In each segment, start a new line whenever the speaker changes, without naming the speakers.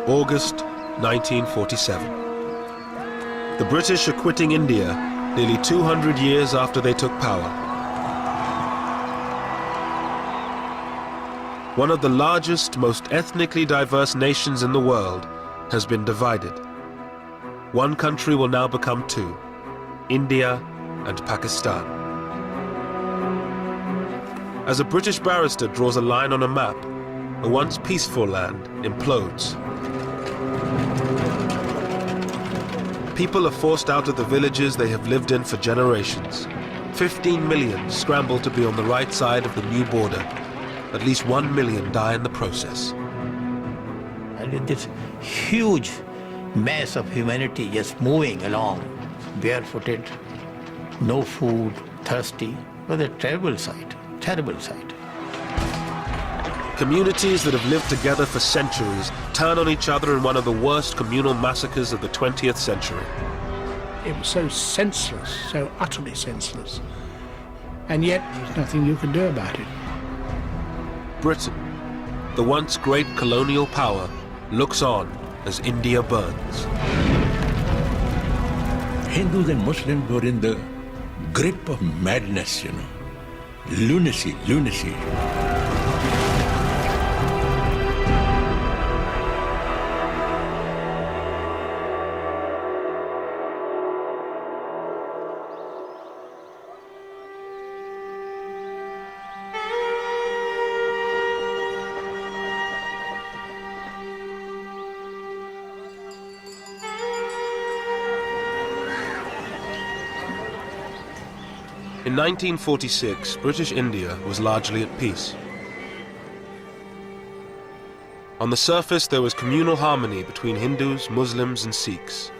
August 1947. The British are quitting India nearly 200 years after they took power. One of the largest, most ethnically diverse nations in the world has been divided. One country will now become two, India and Pakistan. As a British barrister draws a line on a map, a once peaceful land implodes. People are forced out of the villages they have lived in for generations. 15 million scramble to be on the right side of the new border. At least 1 million die in the process.
And this huge mass of humanity just moving along, barefooted, no food, thirsty. It was a terrible sight, terrible sight.
Communities that have lived together for centuries turn on each other in one of the worst communal massacres of the 20th century.
It was so senseless, so utterly senseless. And yet, there's nothing you can do about it.
Britain, the once great colonial power, looks on as India burns.
Hindus and Muslims were in the grip of madness, lunacy.
In 1946, British India was largely at peace. On the surface, there was communal harmony between Hindus, Muslims, and Sikhs.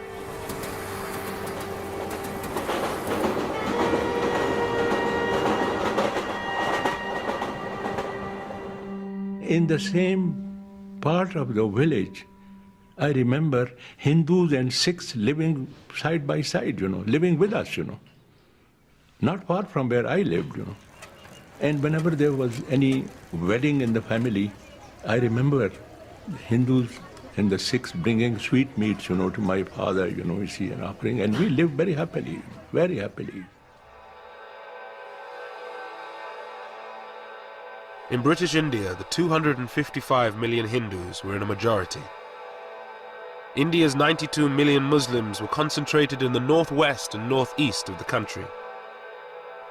In the same part of the village, I remember Hindus and Sikhs living side by side, living with us, Not far from where I lived, And whenever there was any wedding in the family, I remember Hindus and the Sikhs bringing sweetmeats, to my father, and offering, and we lived very happily, very happily.
In British India, the 255 million Hindus were in a majority. India's 92 million Muslims were concentrated in the northwest and northeast of the country.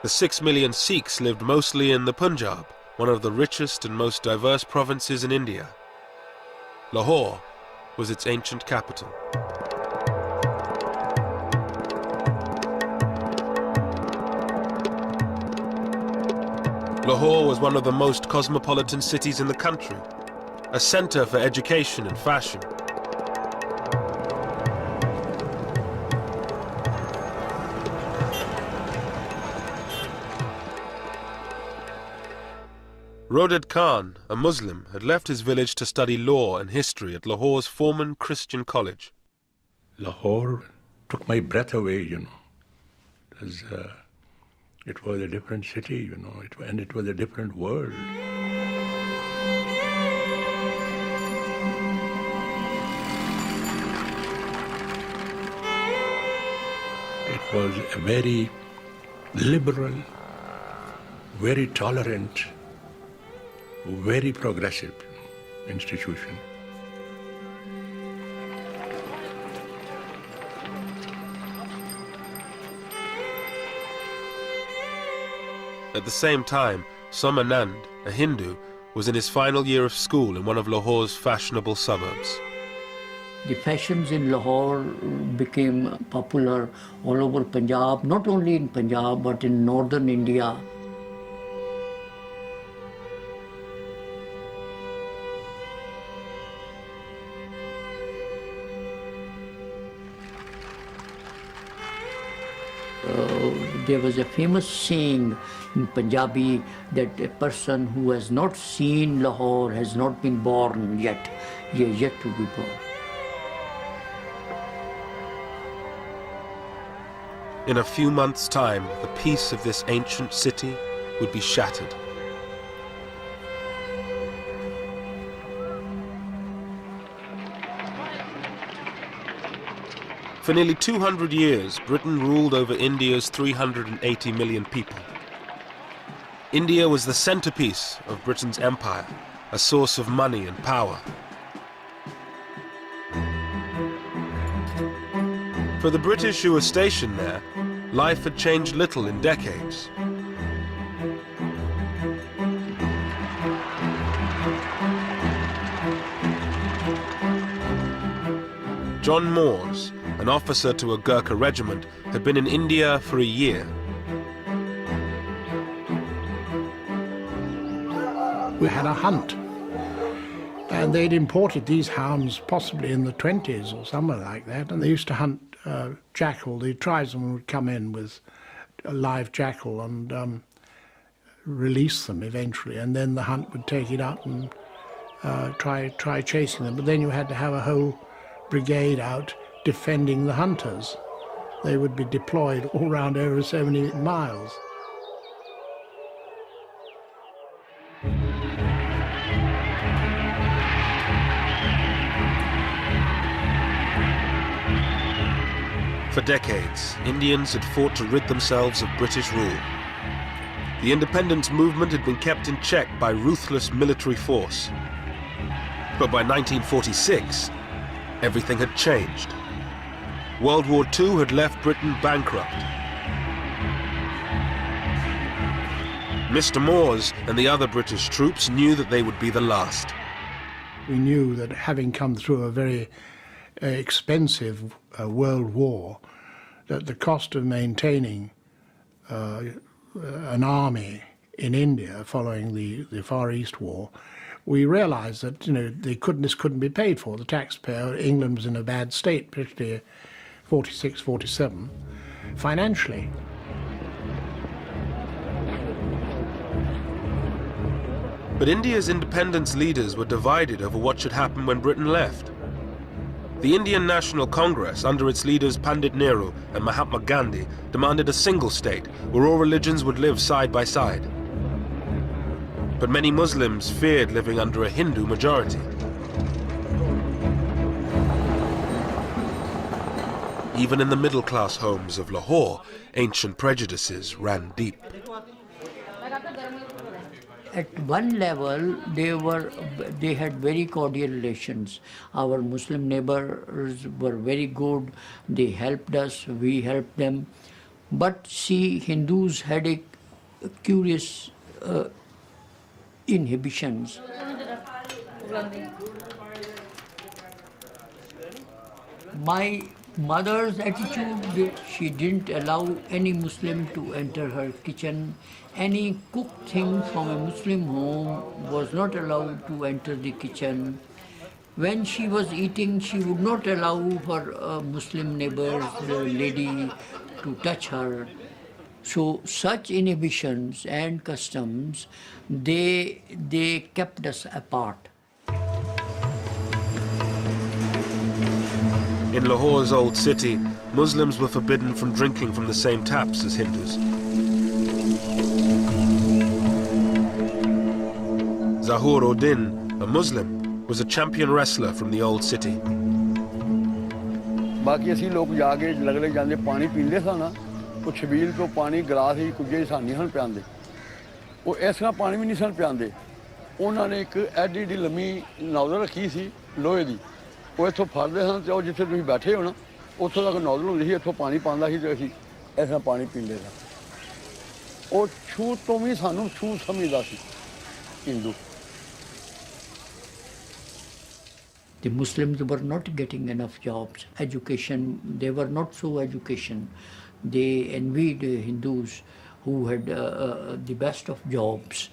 The 6 million Sikhs lived mostly in the Punjab, one of the richest and most diverse provinces in India. Lahore was its ancient capital. Lahore was one of the most cosmopolitan cities in the country, a center for education and fashion. Roded Khan, a Muslim, had left his village to study law and history at Lahore's Foreman Christian College.
Lahore took my breath away, because it was a different city, and it was a different world. It was a very liberal, very tolerant, very progressive institution.
At the same time, Somanand, a Hindu, was in his final year of school in one of Lahore's fashionable suburbs.
The fashions in Lahore became popular all over Punjab, not only in Punjab but in northern India. There was a famous saying in Punjabi that a person who has not seen Lahore has not been born yet. He is yet to be born.
In a few months' time, the peace of this ancient city would be shattered. For nearly 200 years, Britain ruled over India's 380 million people. India was the centerpiece of Britain's empire, a source of money and power. For the British who were stationed there, life had changed little in decades. John Moores, an officer to a Gurkha regiment, had been in India for a year.
We had a hunt, and they'd imported these hounds possibly in the 20s or somewhere like that, and they used to hunt jackal. The tribesmen would come in with a live jackal and release them eventually, and then the hunt would take it up and try chasing them. But then you had to have a whole brigade out defending the hunters. They would be deployed all round over 70 miles.
For decades, Indians had fought to rid themselves of British rule. The independence movement had been kept in check by ruthless military force. But by 1946, everything had changed. World War II had left Britain bankrupt. Mr. Moores and the other British troops knew that they would be the last.
We knew that having come through a very expensive world war, that the cost of maintaining an army in India following the Far East War, we realized that this couldn't be paid for. The taxpayer, England was in a bad state, particularly 46, 47, financially.
But India's independence leaders were divided over what should happen when Britain left. The Indian National Congress, under its leaders Pandit Nehru and Mahatma Gandhi, demanded a single state where all religions would live side by side. But many Muslims feared living under a Hindu majority. Even in the middle-class homes of Lahore, ancient prejudices ran deep.
At one level, they had very cordial relations. Our Muslim neighbors were very good. They helped us, we helped them. But see, Hindus had a curious inhibitions. My mother's attitude, she didn't allow any Muslim to enter her kitchen. Any cooked thing from a Muslim home was not allowed to enter the kitchen. When she was eating, she would not allow her Muslim neighbors, the lady, to touch her. So such inhibitions and customs, they kept us apart.
In Lahore's old city, Muslims were forbidden from drinking from the same taps as Hindus. Zahur Uddin, a Muslim, was a champion wrestler from the old city.
बाकी असी लोग जाके लगले जांदे पानी पींदे सा ना वो छबील तो पानी गिलास ही कुझे सानी हन पियांदे वो ऐसा पानी भी नहीं सन पियांदे उन्होंने एक एडी डी लम्मी नौजल रखी सी लोहे दी वो इत्थों फड़दे सन ते जिथे तुसीं बैठे हो ना उत्थों तक नौजल हुंदी सी इत्थों पानी पांदा सी ते असीं ऐसा पानी पींदे सा वो छूत तो भी सानूं छूत समझदा सी Hindu.
The Muslims were not getting enough jobs, education, they were not so educated. They envied Hindus who had the best of jobs,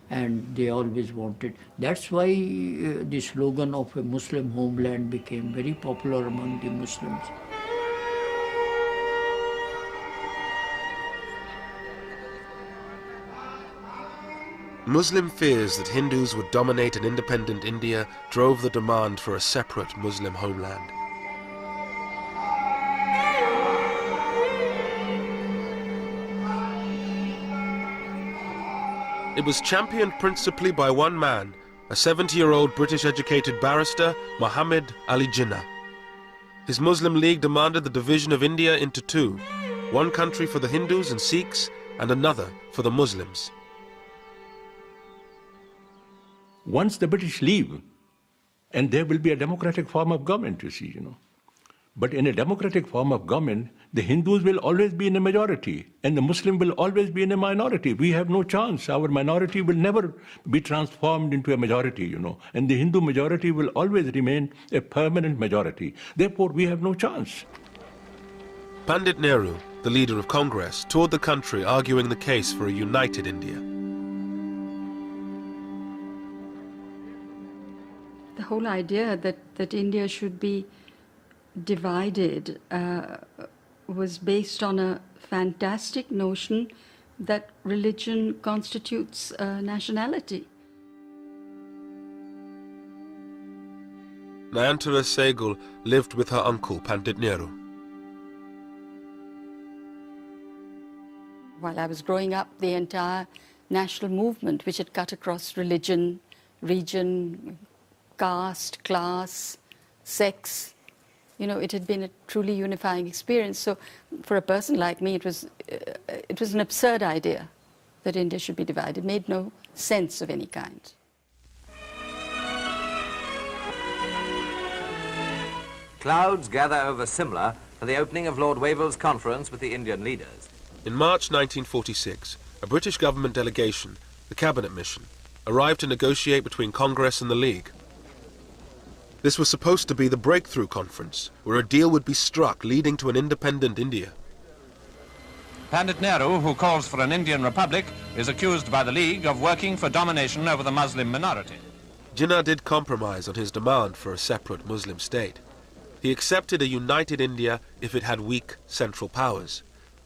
and they always wanted. That's why the slogan of a Muslim homeland became very popular among the Muslims.
Muslim fears that Hindus would dominate an independent India drove the demand for a separate Muslim homeland. It was championed principally by one man, a 70-year-old British-educated barrister, Muhammad Ali Jinnah. His Muslim League demanded the division of India into two, one country for the Hindus and Sikhs and another for the Muslims.
Once the British leave, and there will be a democratic form of government, you see, But in a democratic form of government, the Hindus will always be in a majority, and the Muslim will always be in a minority. We have no chance. Our minority will never be transformed into a majority, and the Hindu majority will always remain a permanent majority. Therefore, we have no chance.
Pandit Nehru, the leader of Congress, toured the country arguing the case for a united India.
The whole idea that India should be divided was based on a fantastic notion that religion constitutes nationality.
Nayantara Sehgal lived with her uncle, Pandit Nehru.
While I was growing up, the entire national movement, which had cut across religion, region, caste, class, sex, it had been a truly unifying experience. So for a person like me, it was an absurd idea that India should be divided. It made no sense of any kind.
Clouds gather over Simla for the opening of Lord Wavell's conference with the Indian leaders.
In March 1946, a British government delegation, the Cabinet Mission, arrived to negotiate between Congress and the League. This was supposed to be the breakthrough conference, where a deal would be struck leading to an independent India.
Pandit Nehru, who calls for an Indian republic, is accused by the League of working for domination over the Muslim minority.
Jinnah did compromise on his demand for a separate Muslim state. He accepted a united India if it had weak central powers.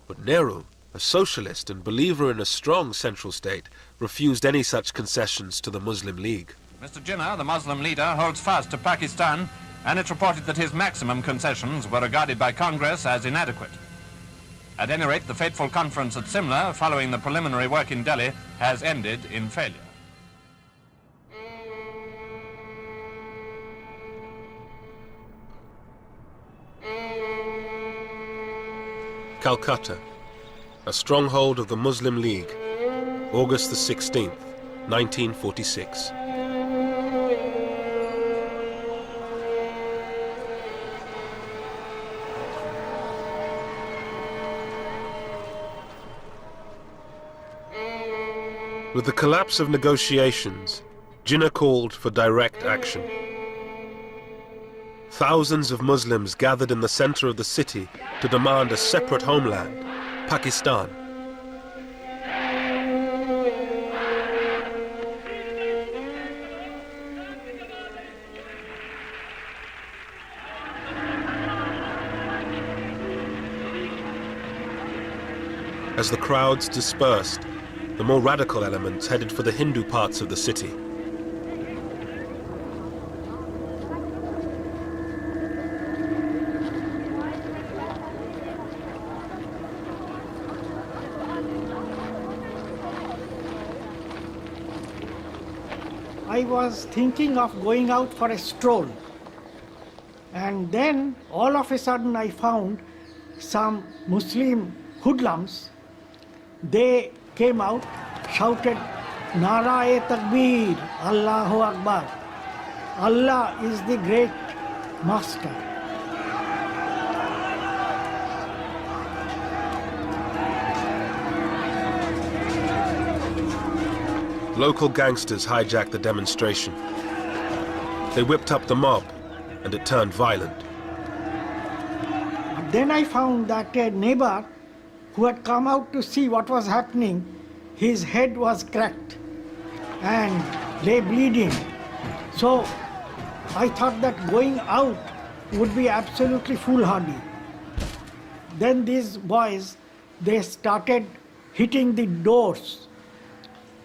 But Nehru, a socialist and believer in a strong central state, refused any such concessions to the Muslim League.
Mr. Jinnah, the Muslim leader, holds fast to Pakistan, and it's reported that his maximum concessions were regarded by Congress as inadequate. At any rate, the fateful conference at Simla, following the preliminary work in Delhi, has ended in failure.
Calcutta, a stronghold of the Muslim League, August the 16th, 1946. With the collapse of negotiations, Jinnah called for direct action. Thousands of Muslims gathered in the center of the city to demand a separate homeland, Pakistan. As the crowds dispersed, the more radical elements headed for the Hindu parts of the city.
I was thinking of going out for a stroll, and then all of a sudden I found some Muslim hoodlums. They came out, shouted, Nara-e-Takbir, Allahu Akbar. Allah is the great master.
Local gangsters hijacked the demonstration. They whipped up the mob, and it turned violent.
Then I found that a neighbor who had come out to see what was happening, his head was cracked and lay bleeding. So I thought that going out would be absolutely foolhardy. Then these boys, they started hitting the doors,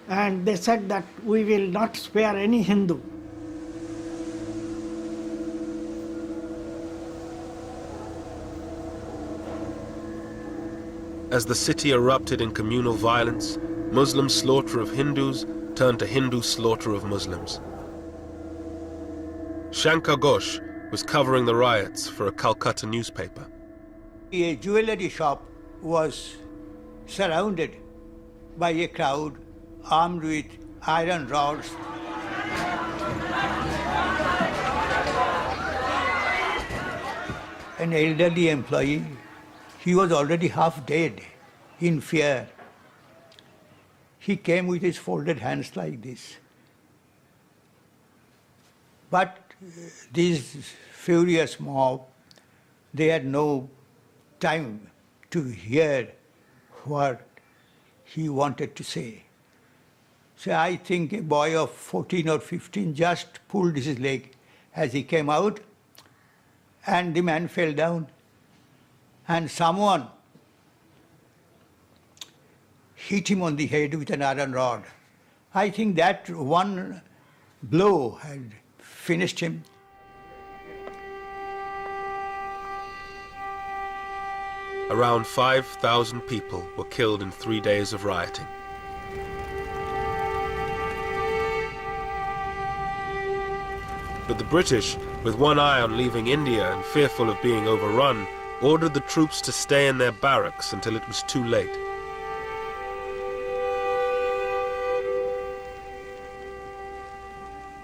and they said that we will not spare any Hindu.
As the city erupted in communal violence, Muslim slaughter of Hindus turned to Hindu slaughter of Muslims. Shankar Ghosh was was covering the riots for a Calcutta newspaper.
A jewelry shop was surrounded by a crowd armed with iron rods. An elderly employee, he was already half dead in fear. He came with his folded hands like this. But this furious mob, they had no time to hear what he wanted to say. So I think a boy of 14 or 15 just pulled his leg as he came out, and the man fell down. And someone hit him on the head with an iron rod. I think that one blow had finished him.
Around 5,000 people were killed in 3 days of rioting. But the British, with one eye on leaving India and fearful of being overrun, ordered the troops to stay in their barracks until it was too late.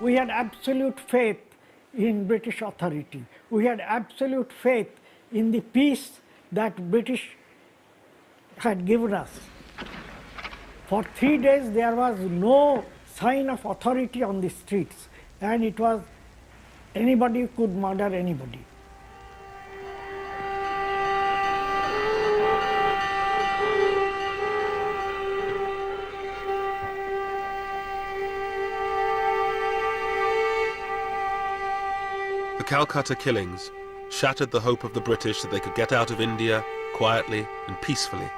We had absolute faith in British authority. We had absolute faith in the peace that British had given us. For 3 days there was no sign of authority on the streets, and it was anybody could murder anybody.
The Calcutta killings shattered the hope of the British that they could get out of India quietly and peacefully.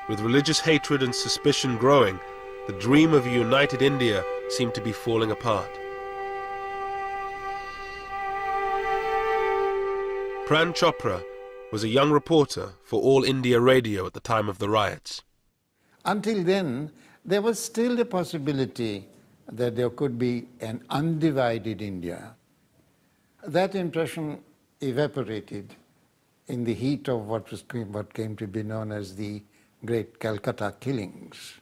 With religious hatred and suspicion growing, the dream of a united India seemed to be falling apart. Pran Chopra was a young reporter for All India Radio at the time of the riots.
Until then, there was still a possibility that there could be an undivided India. That impression evaporated in the heat of what came to be known as the Great Calcutta Killings.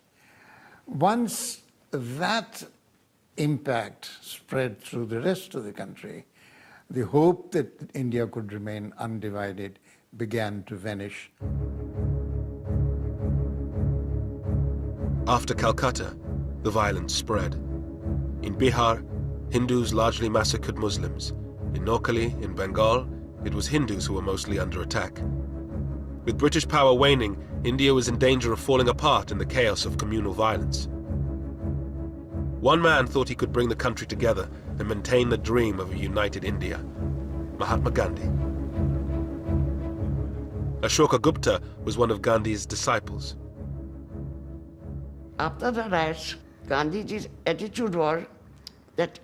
Once that impact spread through the rest of the country, the hope that India could remain undivided began to vanish.
After Calcutta, the violence spread. In Bihar, Hindus largely massacred Muslims. In Noakhali, in Bengal, it was Hindus who were mostly under attack. With British power waning, India was in danger of falling apart in the chaos of communal violence. One man thought he could bring the country together and maintain the dream of a united India: Mahatma Gandhi. Ashoka Gupta was one of Gandhi's disciples.
After the riots, Gandhiji's attitude was that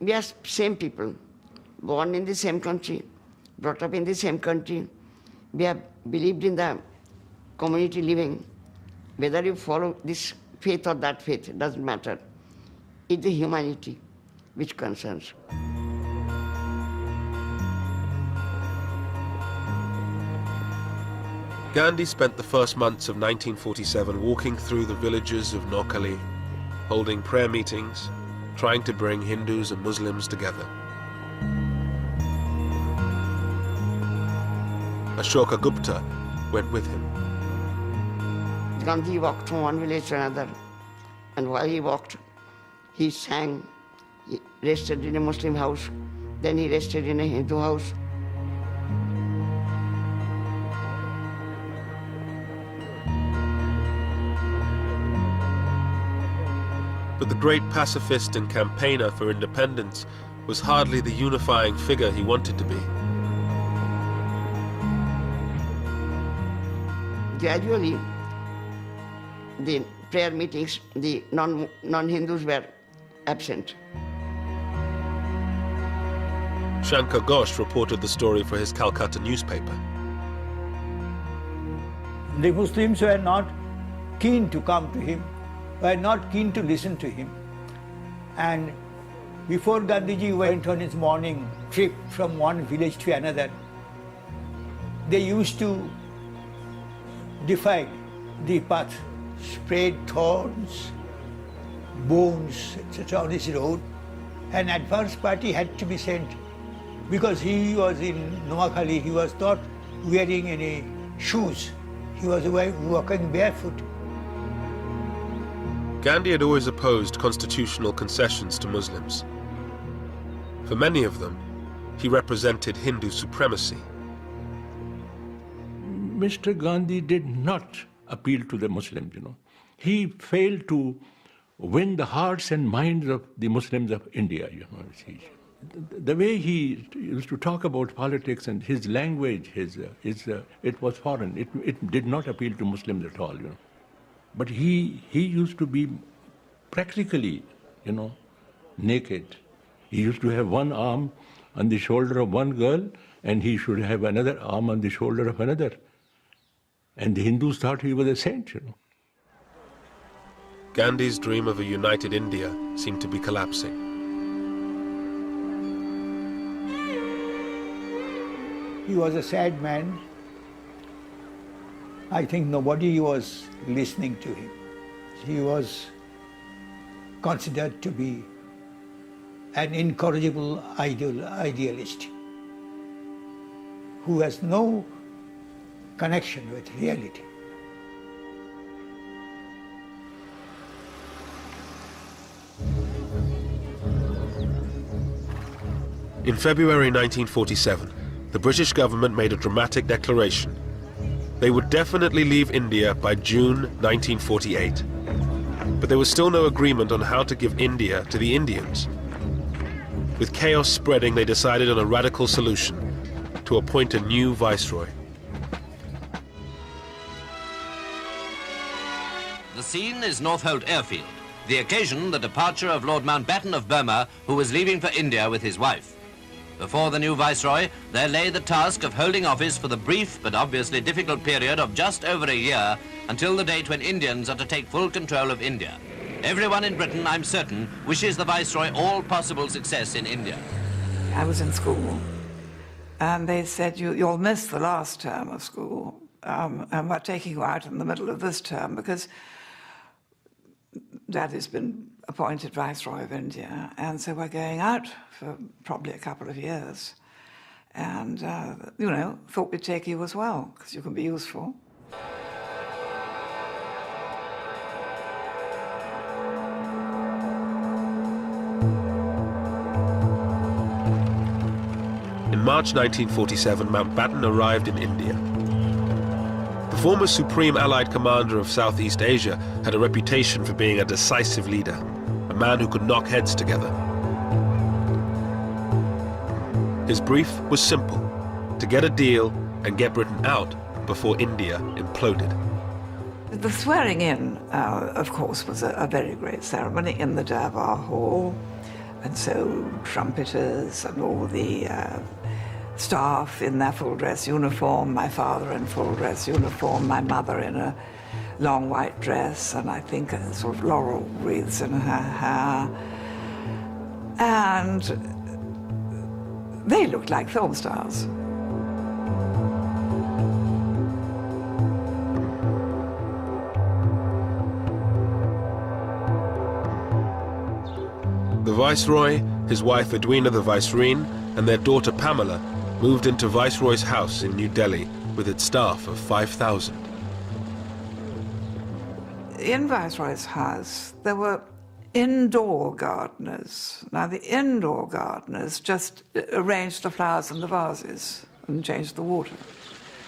we are same people, born in the same country, brought up in the same country. We have believed in the community living. Whether you follow this faith or that faith, it doesn't matter. It's the humanity which concerns.
Gandhi spent the first months of 1947 walking through the villages of Noakhali, holding prayer meetings, trying to bring Hindus and Muslims together. Ashoka Gupta went with him.
Gandhi walked from one village to another, and while he walked, he sang. He rested in a Muslim house, then he rested in a Hindu house.
But the great pacifist and campaigner for independence was hardly the unifying figure he wanted to be.
Gradually, the prayer meetings, the non-Hindus were absent.
Shankar Ghosh reported the story for his Calcutta newspaper.
The Muslims were not keen to come to him, were not keen to listen to him. And before Gandhiji went on his morning
trip from one village to another, they used to defile the path, spread thorns, bones, etc. on this road. An advance party had to be sent because he was in Noakhali, he was not wearing any shoes. He was walking barefoot.
Gandhi had always opposed constitutional concessions to Muslims. For many of them, he represented Hindu supremacy.
Mr. Gandhi did not appeal to the Muslims, you know. He failed to win the hearts and minds of the Muslims of India, you know. The way he used to talk about politics and his language, it was foreign. It did not appeal to Muslims at all, you know. But he used to be practically, you know, naked. He used to have one arm on the shoulder of one girl, and he should have another arm on the shoulder of another. And the Hindus thought he was a saint, you know.
Gandhi's dream of a united India seemed to be collapsing.
He was a sad man. I think nobody was listening to him. He was considered to be an incorrigible idealist who has no connection with reality.
In February 1947, the British government made a dramatic declaration. They would definitely leave India by June 1948. But there was still no agreement on how to give India to the Indians. With chaos spreading, they decided on a radical solution: to appoint a new viceroy.
The scene is Northolt Airfield. The occasion, the departure of Lord Mountbatten of Burma, who was leaving for India with his wife. Before the new viceroy, there lay the task of holding office for the brief but obviously difficult period of just over a year until the date when Indians are to take full control of India. Everyone in Britain, I'm certain, wishes the viceroy all possible success in India.
I was in school, and they said, you'll miss the last term of school, and we're taking you out in the middle of this term because Daddy's been appointed Viceroy of India, and so we're going out for probably a couple of years. And, you know, thought we'd take you as well, because you can be useful.
In March 1947, Mountbatten arrived in India. The former Supreme Allied Commander of Southeast Asia had a reputation for being a decisive leader, a man who could knock heads together. His brief was simple: to get a deal and get Britain out before India imploded.
The swearing in, of course, was a very great ceremony in the Durbar Hall. And so trumpeters and all the staff in their full dress uniform, my father in full dress uniform, my mother in a long white dress, and I think a sort of laurel wreaths in her hair. And they looked like film stars.
The Viceroy, his wife Edwina the Vicereine, and their daughter Pamela moved into Viceroy's house in New Delhi with its staff of 5,000.
In Viceroy's house, there were indoor gardeners. Now, the indoor gardeners just arranged the flowers in the vases and changed the water.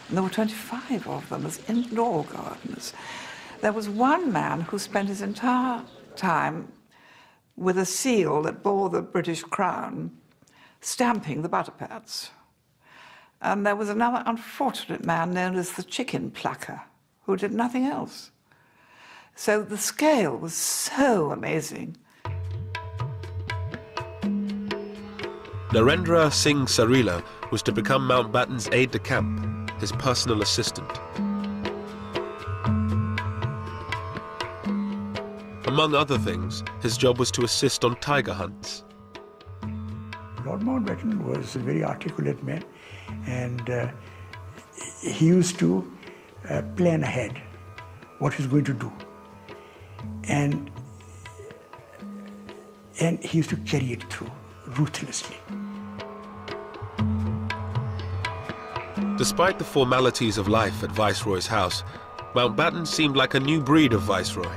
And there were 25 of them as indoor gardeners. There was one man who spent his entire time with a seal that bore the British crown, stamping the butter pads. And there was another unfortunate man known as the chicken plucker, who did nothing else. So the scale was so amazing.
Narendra Singh Sarila was to become Mountbatten's aide-de-camp, his personal assistant. Among other things, his job was to assist on tiger hunts.
Lord Mountbatten was a very articulate man, and he used to plan ahead what he's going to do. And he used to carry it through ruthlessly.
Despite the formalities of life at Viceroy's house, Mountbatten seemed like a new breed of Viceroy.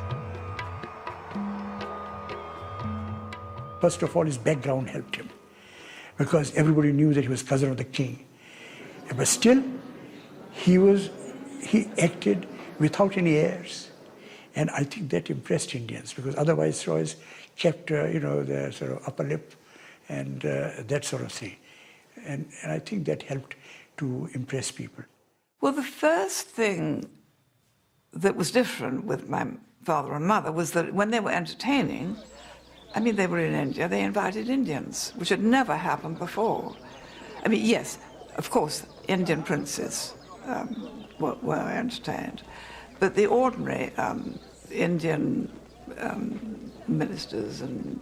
First of all, his background helped him, because everybody knew that he was cousin of the king. But still, he acted without any airs. And I think that impressed Indians, because other viceroys kept, their sort of upper lip and that sort of thing. And I think that helped to impress people.
Well, the first thing that was different with my father and mother was that when they were entertaining, I mean, they were in India, they invited Indians, which had never happened before. I mean, yes, of course, Indian princes were entertained, but the ordinary Indian ministers and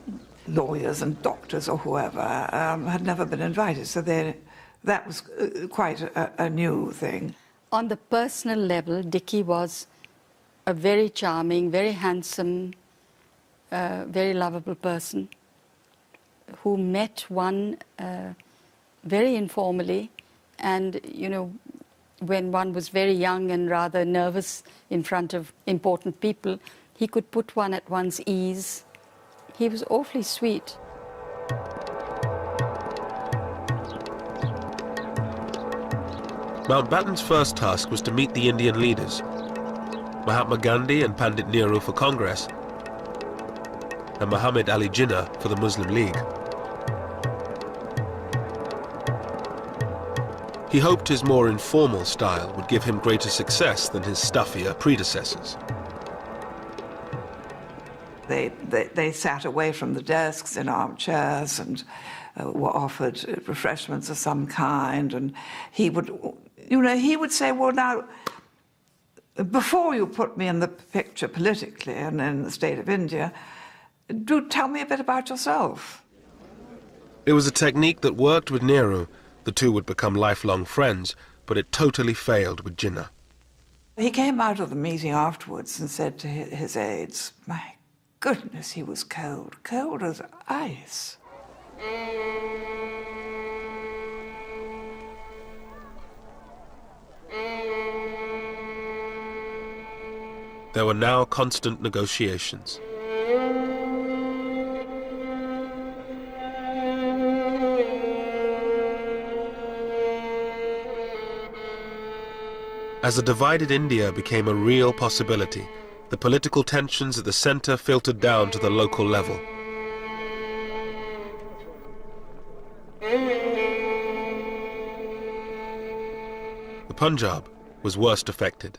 lawyers and doctors or whoever had never been invited, so that was quite a new thing.
On the personal level, Dickie was a very charming, very handsome, very lovable person who met one very informally, and when one was very young and rather nervous in front of important people, he could put one at one's ease. He was awfully sweet.
Mountbatten's first task was to meet the Indian leaders, Mahatma Gandhi and Pandit Nehru for Congress, and Muhammad Ali Jinnah for the Muslim League. He hoped his more informal style would give him greater success than his stuffier predecessors.
They sat away from the desks in armchairs and were offered refreshments of some kind, and he would say, well, now, before you put me in the picture politically and in the state of India, do tell me a bit about yourself.
It was a technique that worked with Nehru. The two would become lifelong friends, but it totally failed with Jinnah.
He came out of the meeting afterwards and said to his aides, my goodness, he was cold as ice.
There were now constant negotiations. As a divided India became a real possibility, the political tensions at the centre filtered down to the local level. The Punjab was worst affected.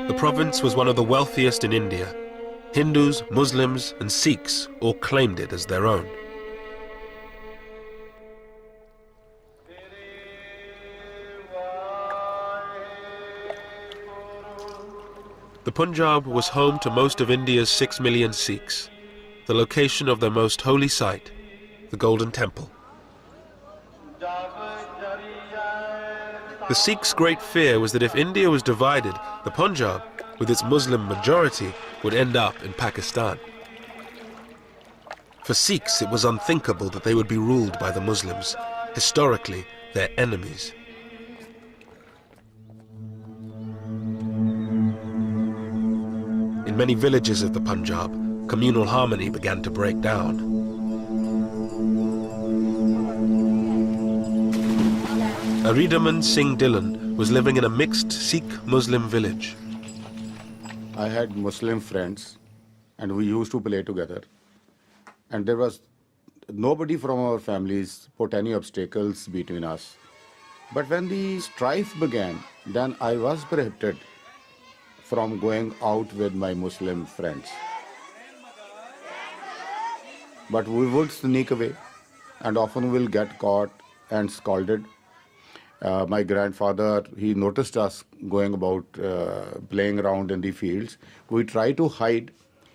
The province was one of the wealthiest in India. Hindus, Muslims, and Sikhs all claimed it as their own. The Punjab was home to most of India's 6 million Sikhs, the location of their most holy site, the Golden Temple. The Sikhs' great fear was that if India was divided, the Punjab, with its Muslim majority, would end up in Pakistan. For Sikhs, it was unthinkable that they would be ruled by the Muslims, historically their enemies. In many villages of the Punjab, communal harmony began to break down. Aridaman Singh Dillon was living in a mixed Sikh-Muslim village.
I had Muslim friends, and we used to play together. And there was nobody from our families put any obstacles between us. But when the strife began, then I was prohibited from going out with my Muslim friends. But we would sneak away and often will get caught and scolded. My grandfather, he noticed us going about playing around in the fields. We tried to hide,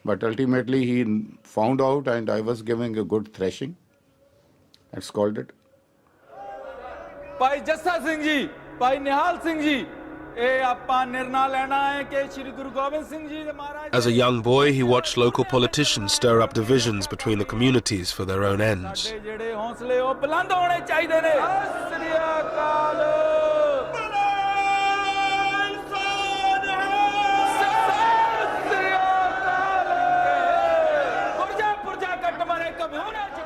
But ultimately he found out and I was giving a good thrashing and scolded.
ਭਾਈ ਜੱਸਾ ਸਿੰਘ ਜੀ ਭਾਈ ਨਿਹਾਲ ਸਿੰਘ ਜੀ ਇਹ ਆਪਾਂ ਨਿਰਣਾ ਲੈਣਾ ਹੈ ਕਿ ਸ੍ਰੀ ਗੁਰੂ ਗੋਬਿੰਦ ਸਿੰਘ ਜੀ ਦੇ ਮਹਾਰਾਜ
As a young boy, he watched local politicians stir up divisions between the communities for their own ends.
ਜਿਹੜੇ ਹੌਸਲੇ ਉਹ ਬੁਲੰਦ ਹੋਣੇ ਚਾਹੀਦੇ ਨੇ ਸ੍ਰੀ ਅਕਾਲ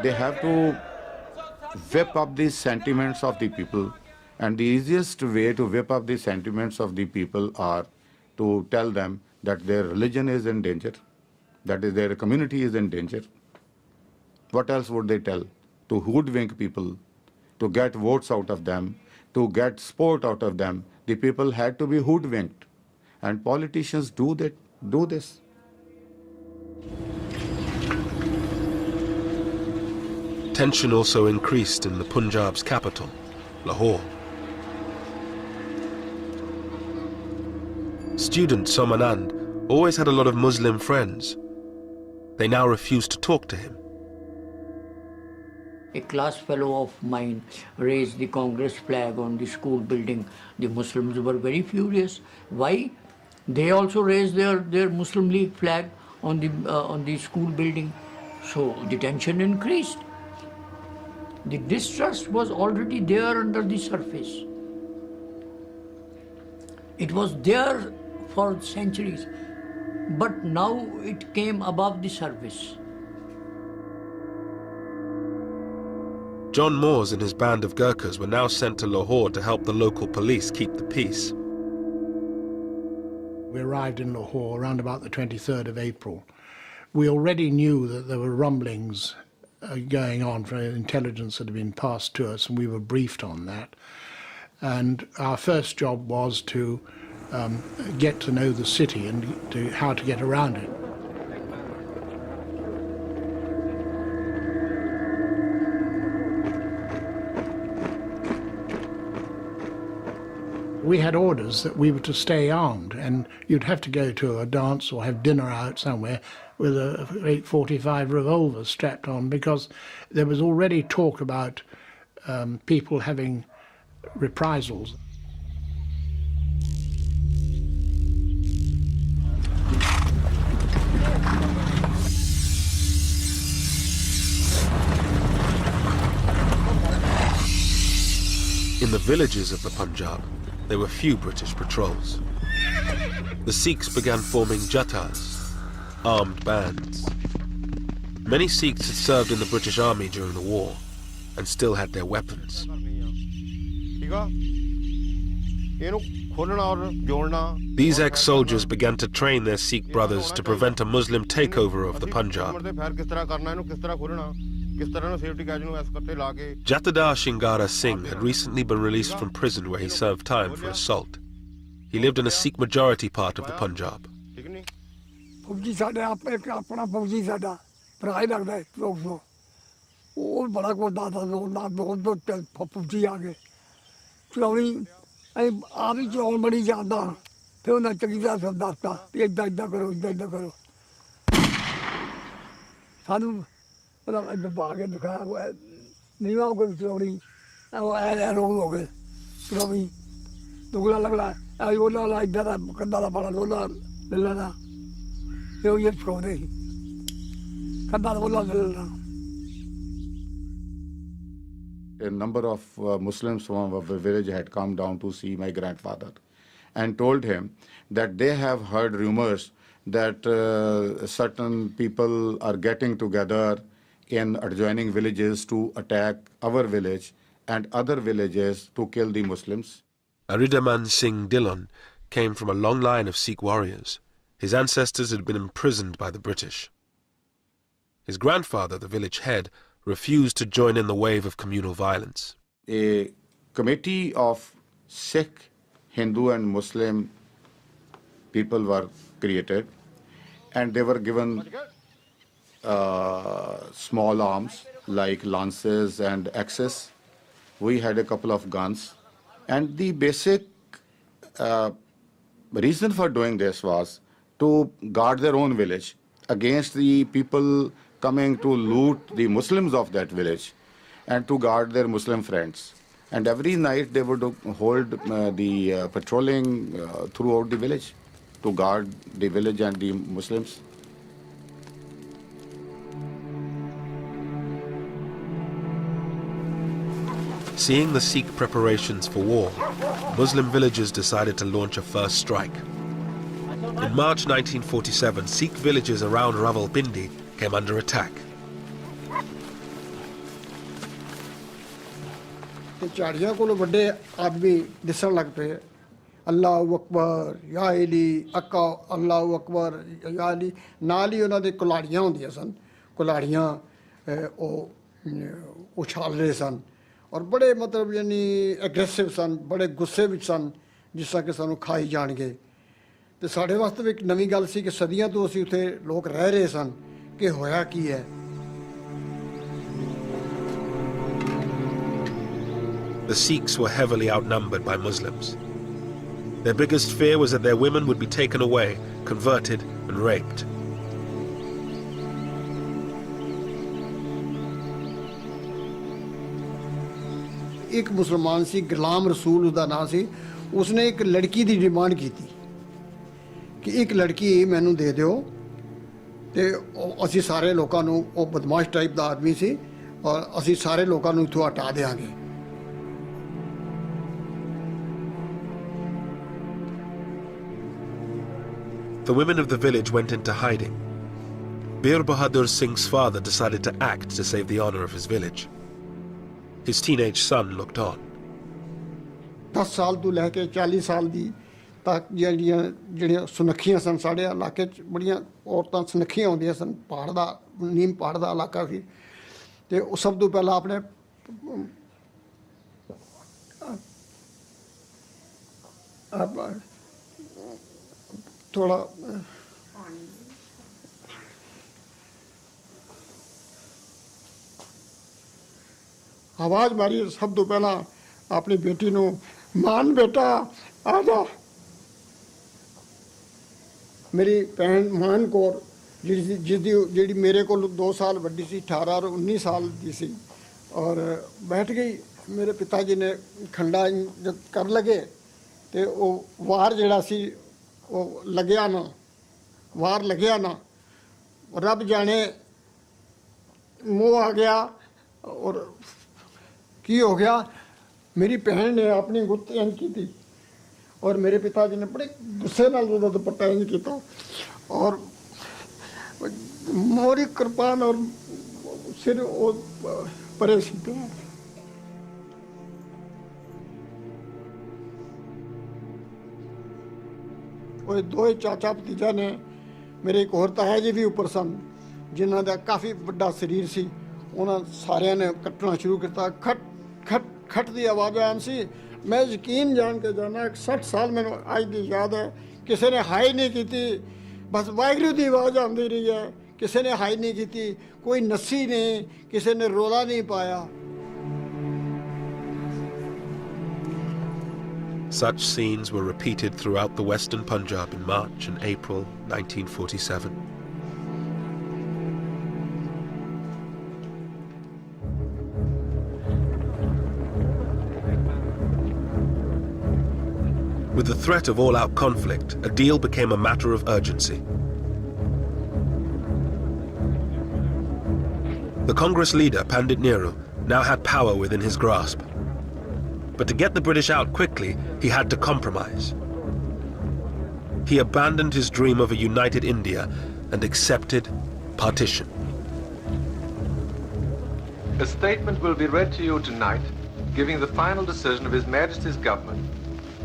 They have to whip up the sentiments of the people, and the easiest way to whip up the sentiments of the people are to tell them that their religion is in danger, that is their community is in danger. What else would they tell? To hoodwink people, to get votes out of them, to get support out of them. The people had to be hoodwinked, and politicians do this.
Tension also increased in the Punjab's capital, Lahore. Student Somanand always had a lot of Muslim friends. They now refused to talk to him.
A class fellow of mine raised the Congress flag on the school building. The Muslims were very furious. Why? They also raised their Muslim League flag on the school building. So the tension increased. The distrust was already there under the surface. It was there for centuries, but now it came above the surface.
John Moores and his band of Gurkhas were now sent to Lahore to help the local police keep the peace.
We arrived in Lahore around about the 23rd of April. We already knew that there were rumblings going on for intelligence that had been passed to us, and we were briefed on that. And our first job was to get to know the city and how to get around it. We had orders that we were to stay armed, and you'd have to go to a dance or have dinner out somewhere with a 845 revolver strapped on, because there was already talk about people having reprisals.
In the villages of the Punjab, there were few British patrols. The Sikhs began forming jathas, armed bands. Many Sikhs had served in the British Army during the war and still had their weapons. These ex-soldiers began to train their Sikh brothers to prevent a Muslim takeover of the Punjab. Jatadar Shingara Singh had recently been released from prison where he served time for assault. He lived in a Sikh majority part of the Punjab.
फौजी साडे अपना फौजी साडा भरा ही लगदा है लोग सो ਉਹ ਬੜਾ ਕੋ ਦਾਦਾ ਦੋ ਫੌਜੀ ਆ ਗਏ ਚਲਾਉਣੀ ਅਸੀਂ ਆਪ ਹੀ ਚਲਾਉਣ ਬੜੀ ਜਾਂਦਾ ਫਿਰ ਉਹਨਾਂ ਚੰਗੀ ਤਰ੍ਹਾਂ ਸਭ ਦੱਸਤਾ ਵੀ ਇੱਦਾਂ ਇੱਦਾਂ ਕਰੋ ਇੱਦਾਂ ਕਰੋ ਸਾਨੂੰ ਉਹਦਾ ਇੱਦਾਂ ਪਾ ਕੇ ਦਿਖਾਇਆ ਹੋਇਆ ਨਹੀਂ ਉਹ ਕੋਈ ਚਲਾਉਣੀ ਉਹ ਐ ਰੋਲ ਹੋ ਗਏ ਚਲਾਉਣੀ ਦੁਗਲਾ ਲੱਗਲਾ ਆਈ ਉਹਨਾਂ ਇੱਦਾਂ ਦਾ ਕੰਦਾ ਦਾ ਬੜਾ ਲੋਲਾ ਲੱਲਾ ਦਾ A
number of Muslims from the village had come down to see my grandfather and told him that they have heard rumors that certain people are getting together in adjoining villages to attack our village and other villages to kill the Muslims.
Aridaman Singh Dillon came from a long line of Sikh warriors. His ancestors had been imprisoned by the British. His grandfather, the village head, refused to join in the wave of communal violence.
A committee of Sikh, Hindu and Muslim people were created, and they were given small arms like lances and axes. We had a couple of guns, and the basic reason for doing this was to guard their own village against the people coming to loot the Muslims of that village and to guard their Muslim friends. And every night they would hold the patrolling throughout the village to guard the village and the Muslims.
Seeing the Sikh preparations for war, Muslim villagers decided to launch a first strike. In March 1947, Sikh villages around Rawalpindi came under attack.
ਝਾੜੀਆਂ ਕੋਲ ਵੱਡੇ ਆਦਮੀ ਦਿਸਣ ਲੱਗ ਪਏ ਅੱਲਾਹੁ ਅਕਬਰ ਯਾ ਅਲੀ ਅੱਕਾ ਅੱਲਾਹੁ ਅਕਬਰ ਯਾ ਅਲੀ ਨਾਲ ਹੀ ਉਹਨਾਂ ਦੇ ਕੁਲਾੜੀਆਂ ਹੁੰਦੀਆਂ ਸਨ ਕੁਲਾੜੀਆਂ ਉਹ ਉਛਾਲ ਰਹੇ ਸਨ ਔਰ ਬੜੇ ਮਤਲਬ ਯਾਨੀ ਐਗਰੈਸਿਵ ਸਨ ਬੜੇ ਗੁੱਸੇ ਵਿੱਚ ਸਨ ਜਿਸ ਤਰ੍ਹਾਂ ਕਿ ਸਾਨੂੰ ਖਾਈ ਜਾਣਗੇ ਤੇ ਸਾਡੇ ਵਾਸਤੇ ਵੀ ਇੱਕ ਨਵੀਂ ਗੱਲ ਸੀ ਕਿ ਸਦੀਆਂ ਤੋਂ ਅਸੀਂ ਉੱਥੇ ਲੋਕ ਰਹਿ ਰਹੇ ਸਨ ਕਿ ਹੋਇਆ ਕੀ ਹੈ
The Sikhs were heavily outnumbered by Muslims. Their biggest fear was that their women would be taken away, converted and raped.
ਇੱਕ ਮੁਸਲਮਾਨ ਸੀ ਗੁਲਾਮ ਰਸੂਲ ਉਹਦਾ ਨਾਂ ਸੀ ਉਸਨੇ ਇੱਕ ਲੜਕੀ ਦੀ ਡਿਮਾਂਡ ਕੀਤੀ ਕਿ ਇੱਕ ਲੜਕੀ ਮੈਨੂੰ ਦੇ ਦਿਓ ਤੇ ਅਸੀਂ ਸਾਰੇ ਲੋਕਾਂ ਨੂੰ ਉਹ ਬਦਮਾਸ਼ ਟਾਈਪ ਦਾ ਆਦਮੀ ਸੀ ਔਰ ਅਸੀਂ ਸਾਰੇ ਲੋਕਾਂ ਨੂੰ ਇੱਥੋਂ ਹਟਾ ਦੇਵਾਂਗੇ
The women of the village went into hiding. Bir Bahadur Singh's father decided to act to save the honor of his village. His teenage son looked on.
10 ਸਾਲ ਤੋਂ ਲੈ ਕੇ 40 ਸਾਲ ਦੀ ਤੱਕ ਜਿਹੜੀਆਂ ਸੁਨੱਖੀਆਂ ਸਨ ਸਾਡੇ ਇਲਾਕੇ 'ਚ ਬੜੀਆਂ ਔਰਤਾਂ ਸੁਨੱਖੀਆਂ ਹੁੰਦੀਆਂ ਸਨ ਪਹਾੜ ਦਾ ਨੀਮ ਪਹਾੜ ਦਾ ਇਲਾਕਾ ਸੀ ਤੇ ਉਹ ਸਭ ਤੋਂ ਪਹਿਲਾਂ ਆਪਣੇ थोड़ा आवाज मारी सब तो पहला अपनी बेटी नू मान बेटा आ जा मेरी भैन मान कौर जिसदी जी मेरे को 2 साल वड्डी सी 18 और 19 साल की सी और बैठ गई मेरे पिताजी ने खंडा जब कर लगे तो वो वार जड़ा सी ਉਹ ਲੱਗਿਆ ਨਾ ਵਾਰ ਲੱਗਿਆ ਨਾ ਰੱਬ ਜਾਣੇ ਮੋਹ ਆ ਗਿਆ ਔਰ ਕੀ ਹੋ ਗਿਆ ਮੇਰੀ ਭੈਣ ਨੇ ਆਪਣੀ ਗੁੱਤ ਇੰਜ ਕੀਤੀ ਔਰ ਮੇਰੇ ਪਿਤਾ ਜੀ ਨੇ ਬੜੇ ਗੁੱਸੇ ਨਾਲ ਉਹਦਾ ਦੁਪੱਟਾ ਇੰਜ ਕੀਤਾ ਔਰ ਮੋਰੀ ਕਿਰਪਾਨ ਔਰ ਸਿਰ ਉਹ ਪਰੇ ਸੀ ਪਿਆ ਉਹ ਦੋਏ ਚਾਚਾ ਭਤੀਜਾ ਨੇ ਮੇਰੇ ਇੱਕ ਹੋਰ ਤਾਇਆ ਜੀ ਵੀ ਉੱਪਰ ਸਨ ਜਿਨ੍ਹਾਂ ਦਾ ਕਾਫੀ ਵੱਡਾ ਸਰੀਰ ਸੀ ਉਹਨਾਂ ਸਾਰਿਆਂ ਨੇ ਕੱਟਣਾ ਸ਼ੁਰੂ ਕੀਤਾ ਖਟ ਖਟ ਖਟ ਦੀ ਆਵਾਜ਼ ਆਉਣ ਸੀ ਮੈਂ ਯਕੀਨ ਜਾਣ ਕੇ ਜਾਣਾ 60 ਸਾਲ ਮੈਨੂੰ ਅੱਜ ਦੀ ਯਾਦ ਹੈ ਕਿਸੇ ਨੇ ਹਾਈ ਨਹੀਂ ਕੀਤੀ ਬਸ ਵਾਹਿਗੁਰੂ ਦੀ ਆਵਾਜ਼ ਆਉਂਦੀ ਰਹੀ ਹੈ ਕਿਸੇ ਨੇ ਹਾਈ ਨਹੀਂ ਕੀਤੀ ਕੋਈ ਨੱਸੀ ਨਹੀਂ ਕਿਸੇ ਨੇ ਰੋਲਾ ਨਹੀਂ ਪਾਇਆ
Such scenes were repeated throughout the Western Punjab in March and April 1947. With the threat of all-out conflict, a deal became a matter of urgency. The Congress leader, Pandit Nehru, now had power within his grasp. But to get the British out quickly, he had to compromise. He abandoned his dream of a united India and accepted partition.
A statement will be read to you tonight, giving the final decision of His Majesty's government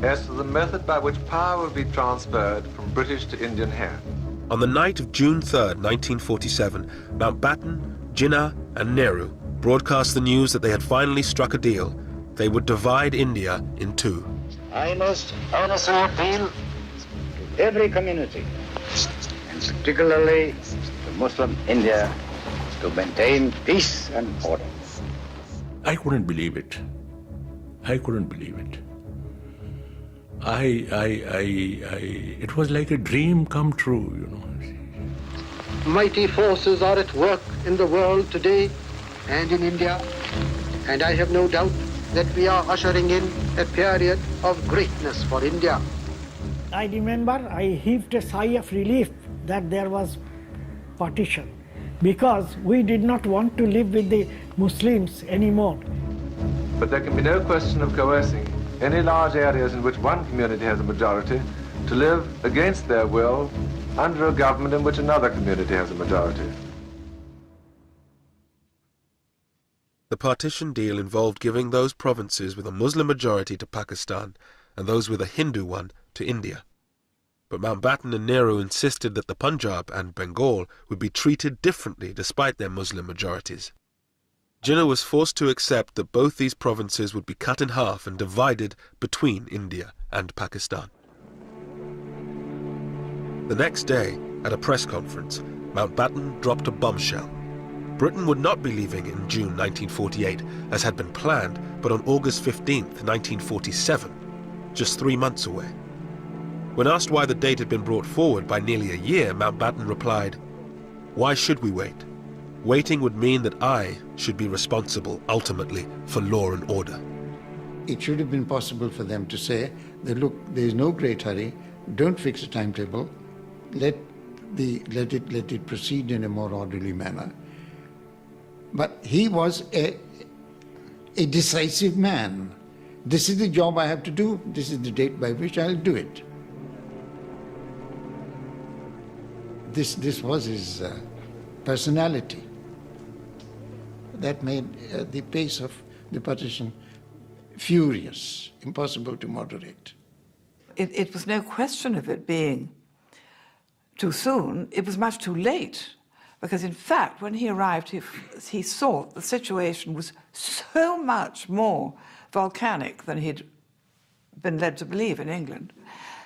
as to the method by which power will be transferred from British to Indian hands.
On the night of June 3rd, 1947, Mountbatten, Jinnah and Nehru broadcast the news that they had finally struck a deal. They would divide India in two.
I must honestly appeal to every community, and particularly to Muslim India, to maintain peace and order.
I couldn't believe it. I couldn't believe it. It was like a dream come true, you know.
mighty forces are at work in the world today and in India, and I have no doubt that we are ushering in a period of greatness for India.
I remember I heaved a sigh of relief that there was partition, because we did not want to live with the Muslims anymore.
But there can be no question of coercing any large areas in which one community has a majority to live against their will under a government in which another community has a majority.
The partition deal involved giving those provinces with a Muslim majority to Pakistan and those with a Hindu one to India. But Mountbatten and Nehru insisted that the Punjab and Bengal would be treated differently despite their Muslim majorities. Jinnah was forced to accept that both these provinces would be cut in half and divided between India and Pakistan. The next day, at a press conference, Mountbatten dropped a bombshell. Britain would not be leaving in June 1948, as had been planned, but on August 15th, 1947, just 3 months away. When asked why the date had been brought forward by nearly a year, Mountbatten replied, "Why should we wait? Waiting would mean that I should be responsible, ultimately, for law and order."
It should have been possible for them to say that, look, there is no great hurry, don't fix a timetable, let it proceed in a more orderly manner. But he was a decisive man. This is the job I have to do, this is the date by which I'll do it. This was his personality. That made the pace of the partition furious, impossible to moderate.
It was no question of it being too soon, it was much too late. Because in fact, when he arrived, he saw the situation was so much more volcanic than he'd been led to believe in England.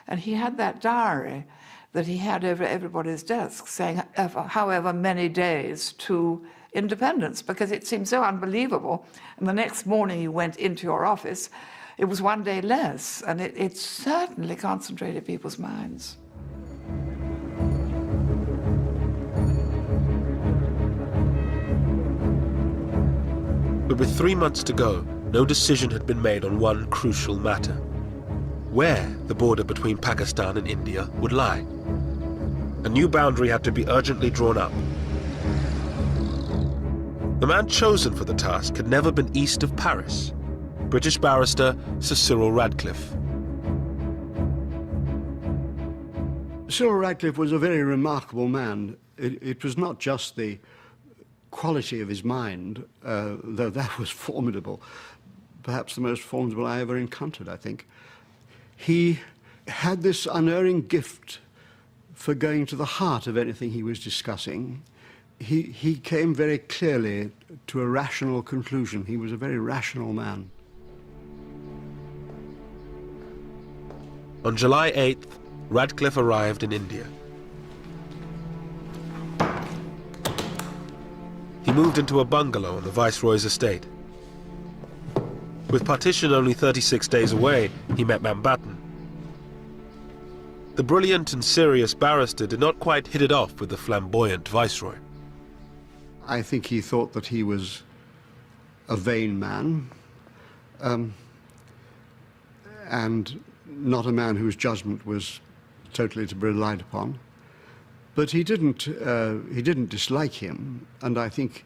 And he had that diary that he had over everybody's desk saying however many days to independence, because it seemed so unbelievable. And the next morning you went into your office, it was 1 day less, and it certainly concentrated people's minds.
But with 3 months to go, no decision had been made on one crucial matter: where the border between Pakistan and India would lie. A new boundary had to be urgently drawn up. The man chosen for the task had never been east of Paris, British barrister Sir Cyril Radcliffe.
Cyril Radcliffe was a very remarkable man. It was not just the quality of his mind, though that was formidable, perhaps the most formidable I ever encountered, I think. He had this unerring gift for going to the heart of anything he was discussing. He came very clearly to a rational conclusion. He was a very rational man.
On July 8th, Radcliffe arrived in India. He moved into a bungalow on the Viceroy's estate. With partition only 36 days away, he met Mountbatten. The brilliant and serious barrister did not quite hit it off with the flamboyant Viceroy.
I think he thought that he was a vain man, and not a man whose judgment was totally to be relied upon. But he didn't dislike him, and I think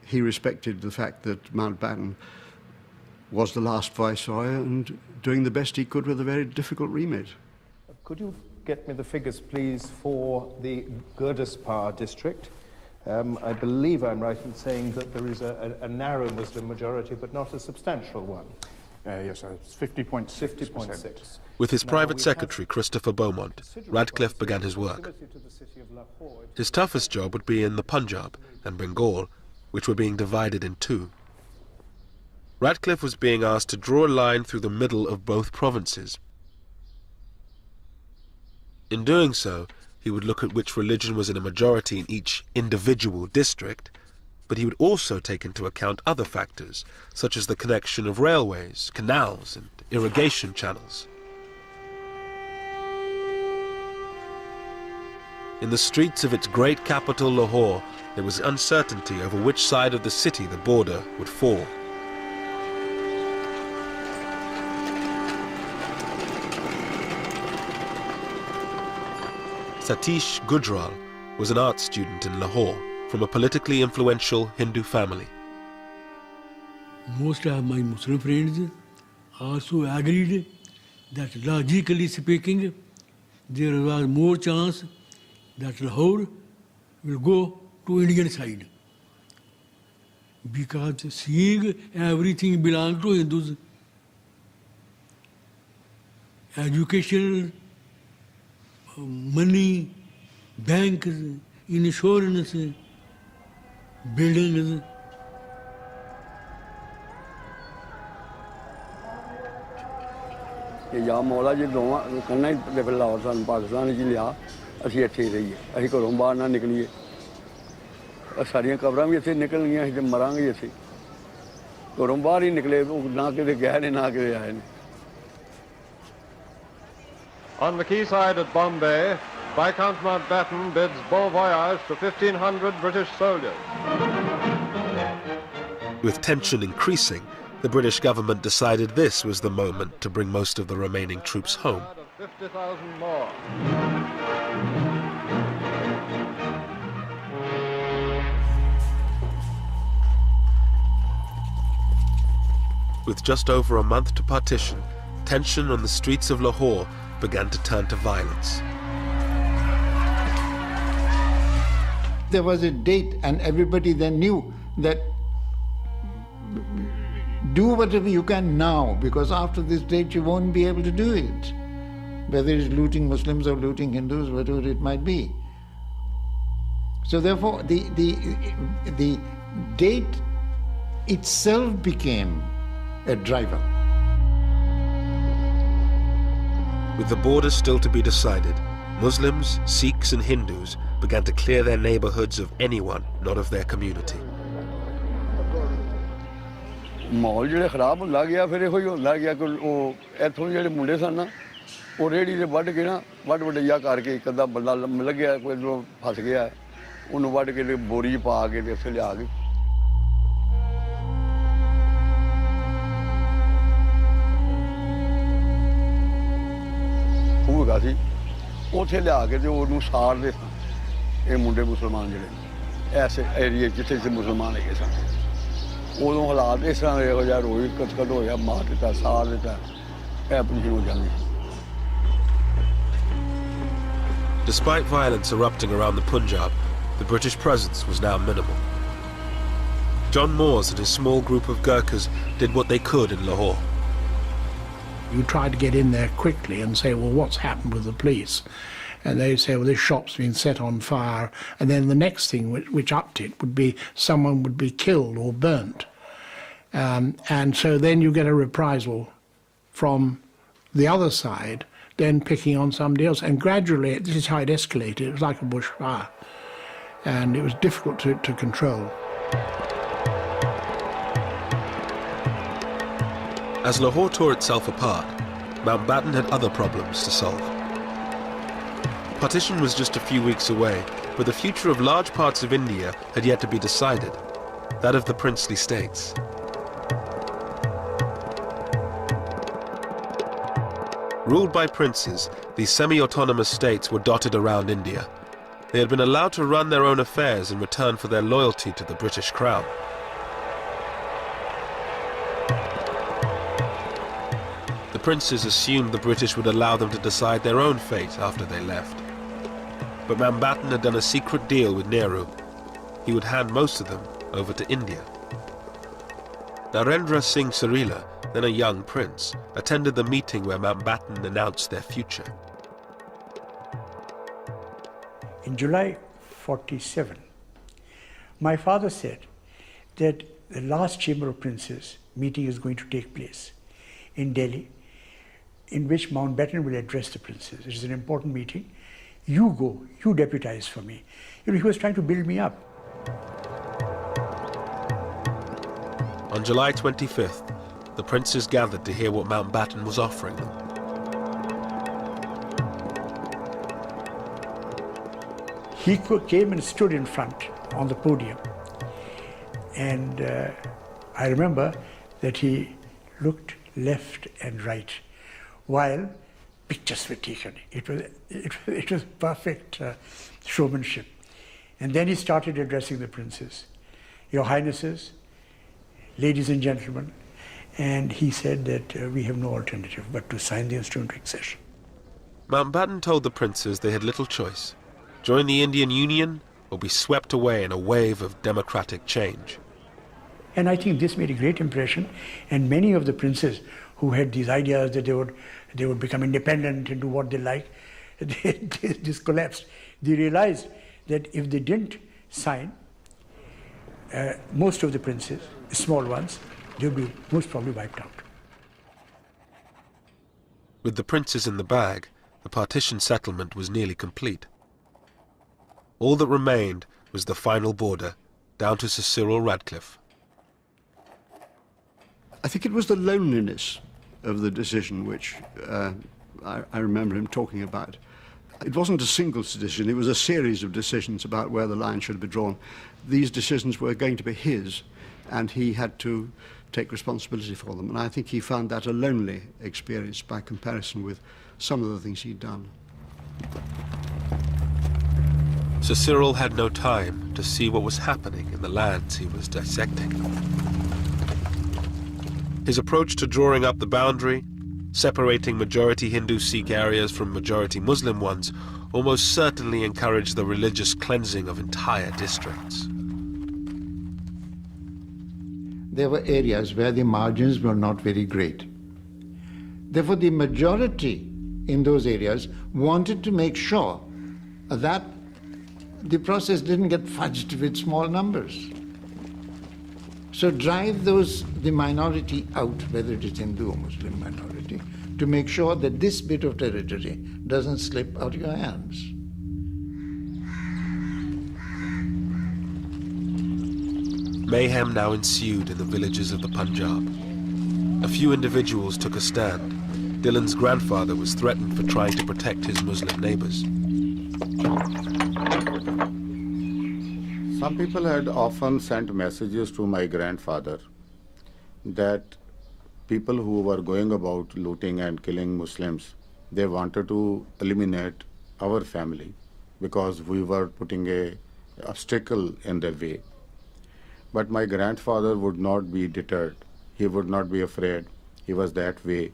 he respected the fact that Mountbatten was the last Viceroy and doing the best he could with a very difficult remit.
Could you get me the figures, please, for the Gurdaspur district? I believe I'm right in saying that there is a narrow Muslim majority, but not a substantial one.
Yes, sir. It's 50.6%.
50.6.
With his private secretary, Christopher Beaumont, Radcliffe began his work. His toughest job would be in the Punjab and Bengal, which were being divided in two. Radcliffe was being asked to draw a line through the middle of both provinces. In doing so, he would look at which religion was in a majority in each individual district, but he would also take into account other factors, such as the connection of railways, canals, and irrigation channels. In the streets of its great capital, Lahore, there was uncertainty over which side of the city the border would fall. Satish Gujral was an art student in Lahore from a politically influential Hindu family.
Most of my Muslim friends also agreed that logically speaking, there was more chance that Lahore will go to Indian side. Because seeing everything belongs to Hindus. Education, money, banks, insurance, buildings.
या मौला जी दोवां कन्ना ही फिर लाहौर सन पाकिस्तान जी लिया असीं इत्थे ही रहिए असीं घरों बाहर ना निकलीए सारियां कबरां भी इत्थे निकल गईयां असीं ते मरांगे इत्थे घरों बाहर ही निकले ना किते गए ने ना किते आए ने.
On the quayside at Bombay, Viscount Mountbatten bids bon voyage to 1,500 British soldiers.
With tension increasing, the British government decided this was the moment to bring most of the remaining troops home.
50,000 more.
With just over a month to partition, tension on the streets of Lahore began to turn to violence.
There was a date and everybody then knew that do whatever you can now, because after this date you won't be able to do it. Whether it's looting Muslims or looting Hindus, whatever it might be. So therefore the date itself became a driver.
With the border still to be decided, Muslims, Sikhs and Hindus began to clear their neighborhoods of anyone not of their community.
माहौल जो खराब होंदा गया फिर इहो ही होंदा गया कि इत्थों जेह्ड़े मुंडे सन ना वो रेहड़ी दे वड्ढ के ना वड्ढ वड्ढिया करके एक अद्धा बंदा लग्गेआ कोई फस गया उन्होंने वड्ढ के बोरी पा के इत्थे लिया के होगा सी उत्थे लिया के ते ओनू साड़दे सन ये मुंडे मुसलमान जेह्ड़े ऐसे एरिए जित्थे जित्थे मुसलमान हैगे सन उदों हालात इस तरह इहो जिहा रोई कतकत होया मार दित्ता साड़ दित्ता ਇਹ ਪੁੱਛੀ ਹੋ ਜਾਂਦੀ.
Despite violence erupting around the Punjab, the British presence was now minimal. John Moores and his small group of Gurkhas did what they could in Lahore.
You try to get in there quickly and say, well, what's happened with the police? And they say, well, this shop's been set on fire. And then the next thing which upped it would be someone would be killed or burnt. And so then you get a reprisal from the other side, then picking on somebody else. And gradually, this is how it escalated. It was like a bushfire. And it was difficult to control.
As Lahore tore itself apart, Mountbatten had other problems to solve. Partition was just a few weeks away, but the future of large parts of India had yet to be decided, that of the princely states. Ruled by princes, these semi-autonomous states were dotted around India. They had been allowed to run their own affairs in return for their loyalty to the British Crown. The princes assumed the British would allow them to decide their own fate after they left. But Mountbatten had done a secret deal with Nehru. He would hand most of them over to India. Narendra Singh Sarila, then a young prince, attended the meeting where Mountbatten announced their future.
In July 47, my father said that the last Chamber of Princes meeting is going to take place in Delhi, in which Mountbatten will address the princes. It is an important meeting. You go, you deputize for me. You know, he was trying to build me up.
On July 25th, the princes gathered to hear what Mountbatten was offering them.
He came and stood in front on the podium. And I remember that he looked left and right while pictures were taken. It was perfect showmanship. And then he started addressing the princes. Your Highnesses, ladies and gentlemen, and he said that we have no alternative but to sign the instrument of accession.
Mountbatten told the princes they had little choice: join the Indian Union or be swept away in a wave of democratic change.
And I think this made a great impression, and many of the princes who had these ideas that they would become independent and do what they like, this collapsed. They realized that if they didn't sign, most of the princes, small ones, they would be most probably wiped out.
With the princes in the bag, the partition settlement was nearly complete. All that remained was the final border, down to Sir Cyril Radcliffe.
I think it was the loneliness of the decision which I remember him talking about. It wasn't a single decision, it was a series of decisions about where the line should be drawn. These decisions were going to be his, and he had to take responsibility for them. And I think he found that a lonely experience by comparison with some of the things he'd done.
Sir Cyril had no time to see what was happening in the lands he was dissecting. His approach to drawing up the boundary, separating majority Hindu Sikh areas from majority Muslim ones, almost certainly encouraged the religious cleansing of entire districts.
There were areas where the margins were not very great. Therefore, the majority in those areas wanted to make sure that the process didn't get fudged with small numbers. So drive the minority out, whether it is Hindu or Muslim minority, to make sure that this bit of territory doesn't slip out of your hands.
Mayhem now ensued in the villages of the Punjab. A few individuals took a stand. Dylan's grandfather was threatened for trying to protect his Muslim neighbors.
Some people had often sent messages to my grandfather that people who were going about looting and killing Muslims, they wanted to eliminate our family because we were putting an obstacle in their way. But my grandfather would not be deterred. He would not be afraid. He was that way.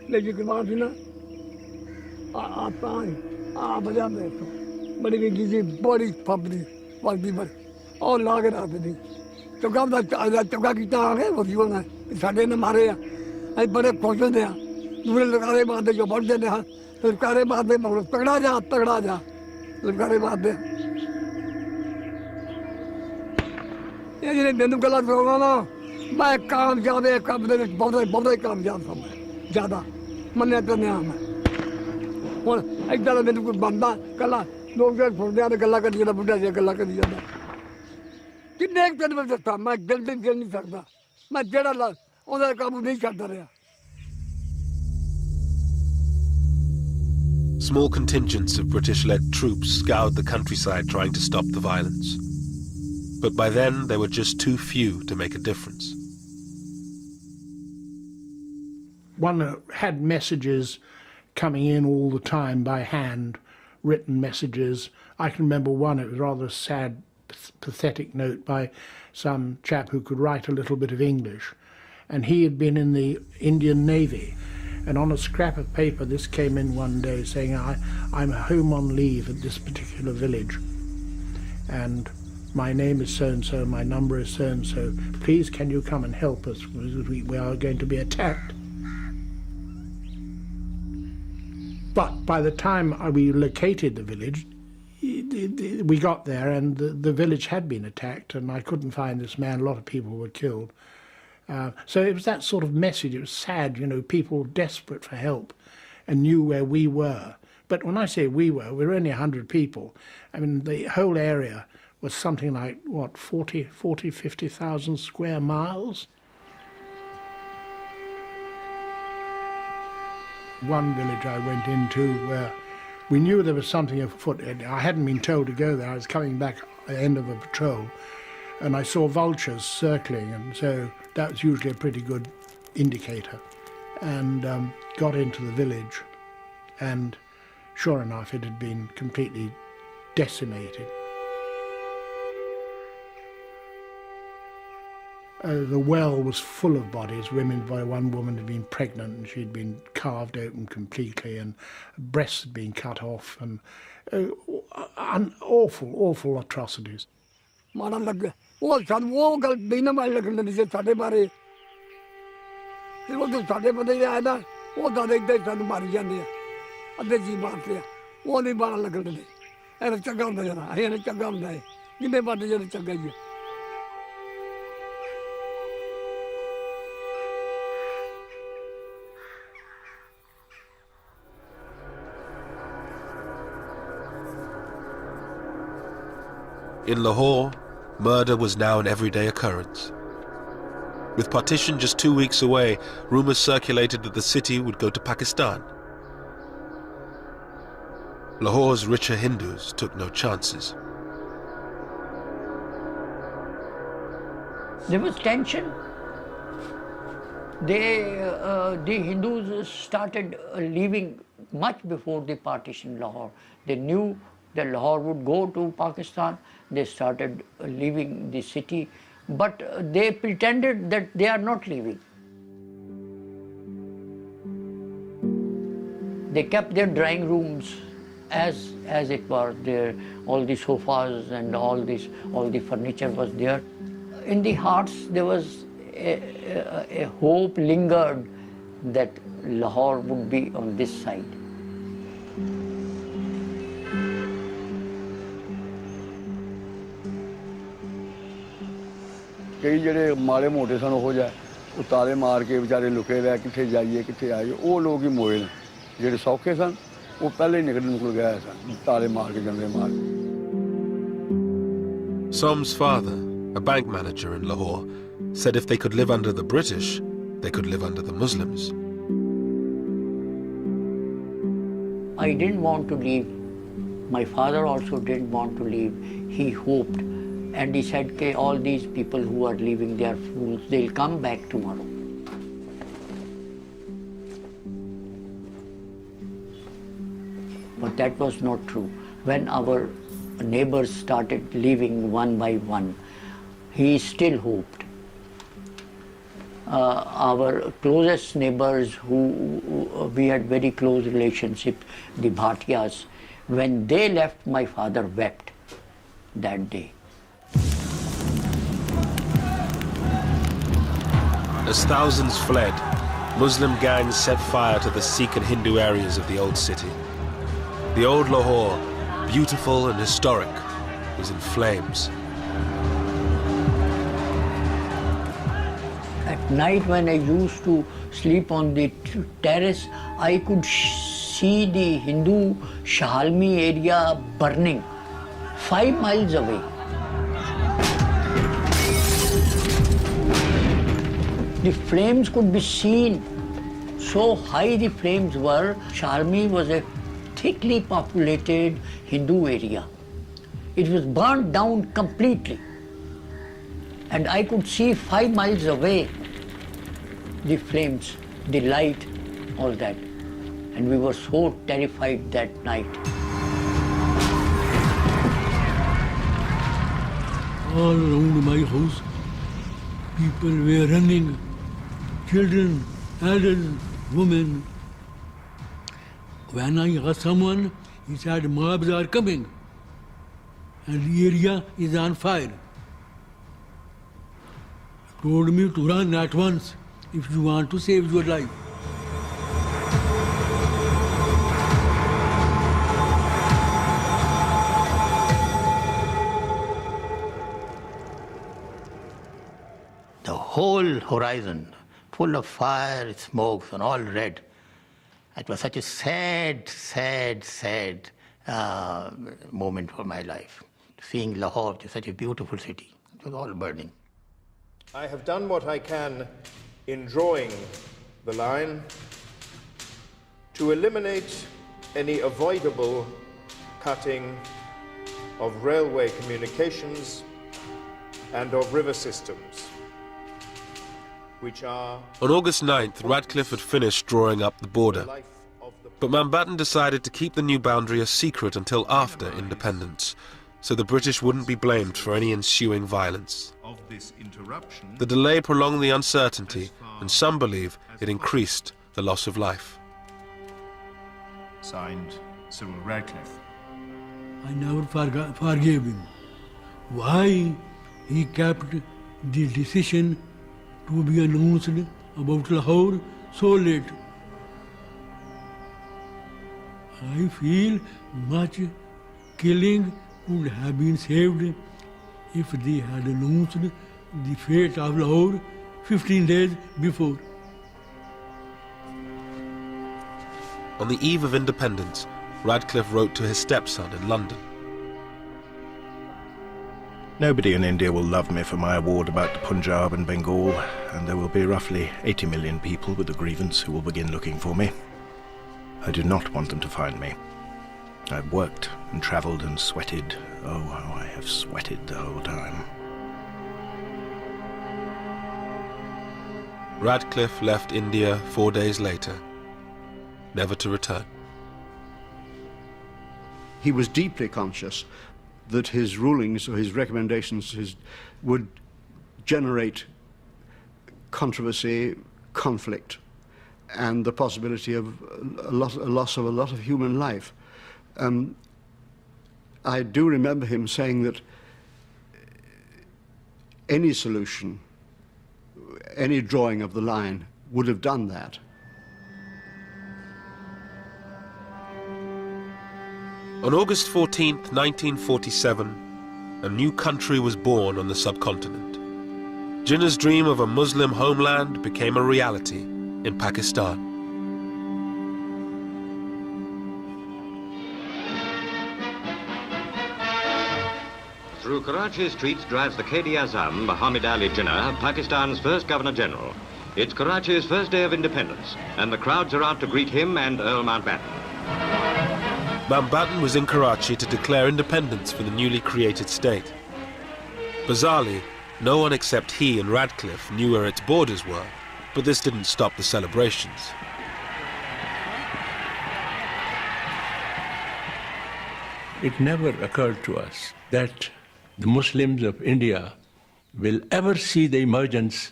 लेकिन कुर्बान थी ना आता आ बजा मेरे को बड़ी गिजी बड़ी फबरी वाली बड़ी और लागे रहते थी चौका चौका कितना आ गए वो जीवन है साढ़े ने मारे हैं बड़े खुश होते हैं दूसरे लड़कारे मारते जो बढ़ देते हैं लड़कारे मारते मगर तगड़ा जा लड़कारे मारते ये जिन्हें बिंदु गलत होगा ना मैं कामयाब बहुत कामयाब था मैं ज़्यादा मन्ने तो नहीं मैं और एक तरह मैंने कोई बंदा कला लोग जो फोड़ते हैं गला कर दिया बुढ़ा से गला कर दिया कितने एक दिन में था मैं जल्दी खेल नहीं सकता मैं जड़ा ला उधर काबू नहीं करता रहा.
Small contingents of British-led troops scoured the countryside trying to stop the violence. But by then, they were just too few to make a difference.
One had messages coming in all the time by hand, written messages. I can remember one, it was rather a sad, pathetic note by some chap who could write a little bit of English. And he had been in the Indian Navy. And on a scrap of paper, this came in one day saying, I'm home on leave at this particular village. And my name is so-and-so, my number is so-and-so, please can you come and help us, we are going to be attacked. But by the time we located the village, we got there and the village had been attacked and I couldn't find this man, a lot of people were killed. So it was that sort of message, it was sad, you know, people desperate for help and knew where we were. But when I say we were only 100 people. I mean, the whole area was something like, what, 50,000 square miles? One village I went into where we knew there was something afoot. I hadn't been told to go there. I was coming back at the end of a patrol and I saw vultures circling, and so that was usually a pretty good indicator. And got into the village, and sure enough it had been completely decimated. The well was full of bodies. One woman had been pregnant and she'd been carved open completely, and breasts had been cut off, and awful atrocities.
ਉਹ ਸਾਨੂੰ ਉਹ ਗੱਲ ਨਹੀਂ ਨਾ ਮੈਂ ਲੱਗਣ ਦਿੰਦੀ ਸੀ ਸਾਡੇ ਬਾਰੇ ਜਦੋਂ ਸਾਡੇ ਬੰਦੇ ਆਏ ਨਾ ਉਹ ਤਾਂ ਇੱਦਾਂ ਸਾਨੂੰ ਮਾਰੀ ਜਾਂਦੇ ਆ ਅੱਧੇ ਜੀ ਮਾਰਦੇ ਆ ਉਹ ਨਹੀਂ ਬਾਹਰ ਲੱਗਣ ਦਿੰਦੇ ਇਹ ਚੰਗਾ ਹੁੰਦਾ ਜਰਾ ਇਹ ਚੰਗਾ ਹੁੰਦਾ ਹੈ ਜਿੰਨੇ ਬੰਦੇ ਜਿਹੜੇ ਚੰਗਾ ਹੀ ਹੈ
In Lahore, murder was now an everyday occurrence. With partition just 2 weeks away, rumours circulated that the city would go to Pakistan. Lahore's richer Hindus took no chances.
There was tension. The Hindus started leaving much before the partition Lahore. They knew that Lahore would go to Pakistan. They started leaving the city, but they pretended that they are not leaving. They kept their drawing rooms as it was there. All the sofas and all the furniture was there. In the hearts there was a hope lingered that Lahore would be on this side.
ਕਈ ਜਿਹੜੇ ਮਾੜੇ ਮੋਟੇ ਸਨ ਉਹ ਜਿਹਾ ਉਹ ਤਾਲੇ ਮਾਰ ਕੇ ਵਿਚਾਰੇ ਲੁਕੇ ਰਹਿ ਕਿੱਥੇ ਜਾਈਏ ਕਿੱਥੇ ਆਈਏ ਉਹ ਲੋਕ ਹੀ ਮੋਏ ਨੇ ਜਿਹੜੇ ਸੌਖੇ ਸਨ ਉਹ ਪਹਿਲੇ ਹੀ ਨਿਕਲ ਗਏ ਸਨ ਤਾਲੇ ਮਾਰ ਕੇ ਜੰਗਲੇ ਮਾਰ ਕੇ
Som's father, a bank manager in Lahore, said if they could live under the British, they could live under the Muslims.
I didn't want to leave. My father also didn't want to leave. He hoped. And he said, okay, all these people who are leaving, they are fools. They'll come back tomorrow. But that was not true. When our neighbors started leaving one by one, he still hoped. Our closest neighbors who we had very close relationship, the Bhatiyas, when they left, my father wept that day.
As thousands fled, Muslim gangs set fire to the Sikh and Hindu areas of the old city. The old Lahore, beautiful and historic, was in flames.
At night when I used to sleep on the terrace, I could see the Hindu Shahalmi area burning 5 miles away. The flames could be seen. So high the flames were. Shahalmi was a thickly populated Hindu area. It was burnt down completely. And I could see 5 miles away the flames, the light, all that. And we were so terrified that night.
All around my house, people were running. Children, elders, women. When I asked someone, he said, mobs are coming. and the area is on fire. Told me to run at once if you want to save your life.
The whole horizon full of fire, smokes, and all red. It was such a sad, sad, sad moment for my life. Seeing Lahore, which is such a beautiful city, it was all burning.
I have done what I can in drawing the line to eliminate any avoidable cutting of railway communications and of river systems, which are...
On August 9th, Radcliffe had finished drawing up the border. But Mountbatten decided to keep the new boundary a secret until after independence, so the British wouldn't be blamed for any ensuing violence. The delay prolonged the uncertainty, and some believe it increased the loss of life.
Signed, Cyril Radcliffe.
I never forgave him. Why he kept the decision to be announced about Lahore so late? I feel much killing could have been saved if they had announced the fate of Lahore 15 days before.
On the eve of independence, Radcliffe wrote to his stepson in London.
Nobody in India will love me for my award about the Punjab and Bengal, and there will be roughly 80 million people with a grievance who will begin looking for me. I do not want them to find me. I've worked and travelled and sweated. Oh, how I have sweated the whole time.
Radcliffe left India 4 days later, never to return.
He was deeply conscious that his rulings or his recommendations would generate controversy, conflict, and the possibility of a loss of a lot of human life. I do remember him saying that any solution, any drawing of the line would have done that.
On August 14th, 1947, a new country was born on the subcontinent. Jinnah's dream of a Muslim homeland became a reality in Pakistan.
Through Karachi's streets drives the Quaid-e-Azam, Muhammad Ali Jinnah, Pakistan's first Governor-General. It's Karachi's first day of independence, and the crowds are out to greet him and Earl Mountbatten.
Mountbatten was in Karachi to declare independence for the newly created state. Bizarrely, no one except he and Radcliffe knew where its borders were, but this didn't stop the celebrations.
It never occurred to us that the Muslims of India will ever see the emergence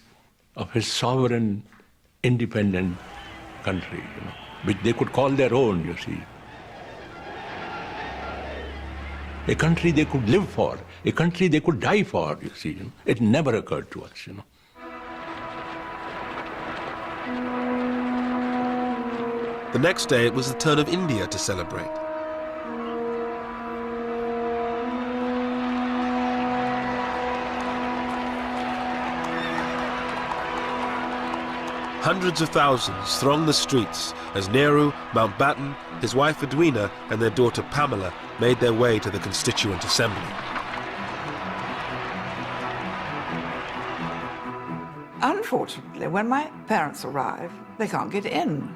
of a sovereign, independent country, which they could call their own, you see. A country they could live for, a country they could die for, you see. It never occurred to us,
The next day, it was the turn of India to celebrate. Hundreds of thousands thronged the streets as Nehru, Mountbatten, his wife Edwina, and their daughter Pamela made their way to the Constituent Assembly.
Unfortunately, when my parents arrive, they can't get in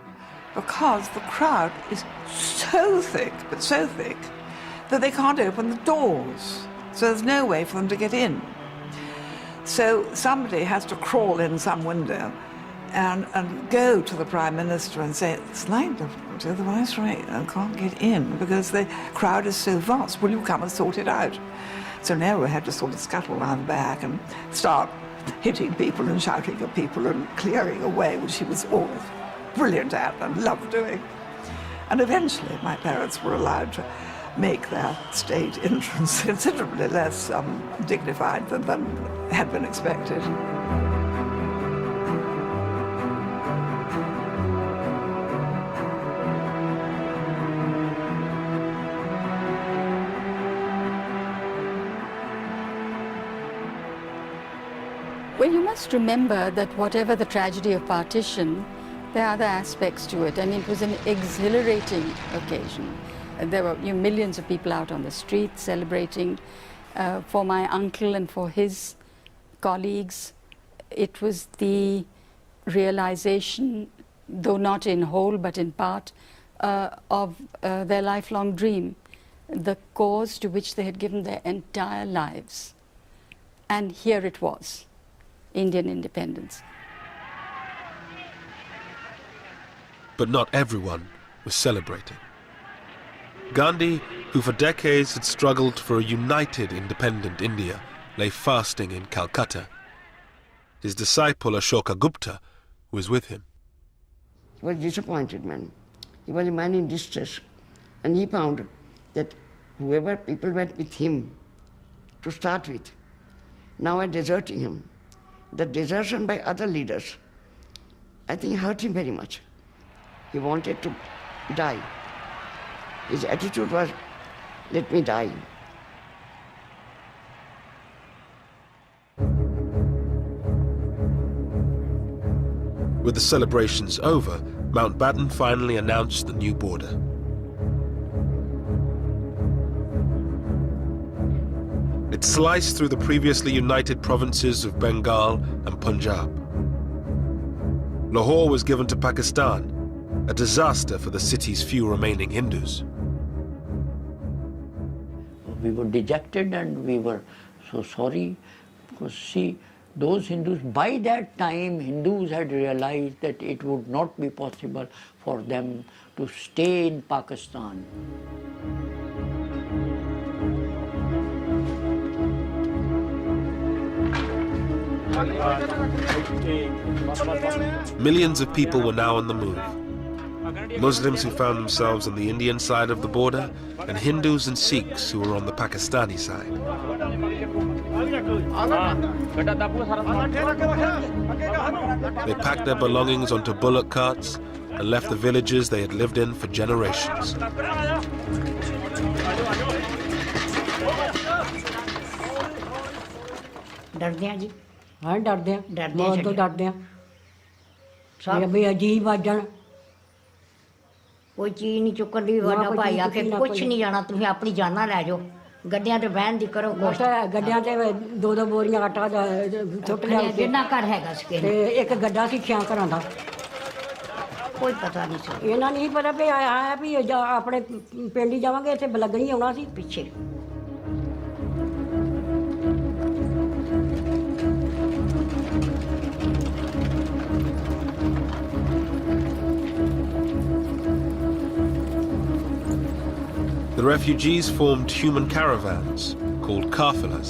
because the crowd is so thick, but so thick, that they can't open the doors. So there's no way for them to get in. So somebody has to crawl in some window and go to the Prime Minister and say, it's like the Viceroy can't get in because the crowd is so vast. Will you come and sort it out? So Nehru had to sort of scuttle around back and start hitting people and shouting at people and clearing away, which he was always brilliant at and loved doing. And eventually my parents were allowed to make their state entrance considerably less dignified than had been expected.
Well, you must remember that whatever the tragedy of partition, there are other aspects to it, and it was an exhilarating occasion. There were millions of people out on the street celebrating. For my uncle and for his colleagues, it was the realization, though not in whole but in part, of their lifelong dream, the cause to which they had given their entire lives. And here it was, Indian independence.
But not everyone was celebrating. Gandhi, who for decades had struggled for a united independent India, lay fasting in Calcutta. His disciple Ashoka Gupta was with him.
He was a disappointed man. He was a man in distress. And he found that whoever people went with him to start with, now are deserting him. The desertion by other leaders, I think, hurt him very much. He wanted to die. His attitude was, let me die.
With the celebrations over, Mountbatten finally announced the new border. It sliced through the previously united provinces of Bengal and Punjab. Lahore was given to Pakistan, a disaster for the city's few remaining Hindus.
We were dejected and we were so sorry because, see, those Hindus, by that time, Hindus had realized that it would not be possible for them to stay in Pakistan.
Millions of people were now on the move. Muslims who found themselves on the Indian side of the border, and Hindus and Sikhs who were on the Pakistani side. They packed their belongings onto bullock carts and left the villages they had lived in for generations.
डरते हैं जी हाँ डरते हैं बहुत तो डरते हैं सब भी अजीब आजन कोई चीज नहीं चुकन दी वाला भाई आके कुछ नहीं जाना तुम अपनी जाना ले जाओ गड्डियां ते बहन दी करो गड्डियां ते दो दो बोरियां आटा सुट लिया जिन्ना घर हैगा सके ते एक गड्ढा सी छां घरां दा कोई पता नहीं सी इन्हां नहीं पता भी आया भी अपने पिंड ही जावांगे इत्थे बलगणी आउणा सी पिछे
The refugees formed human caravans called kafilas.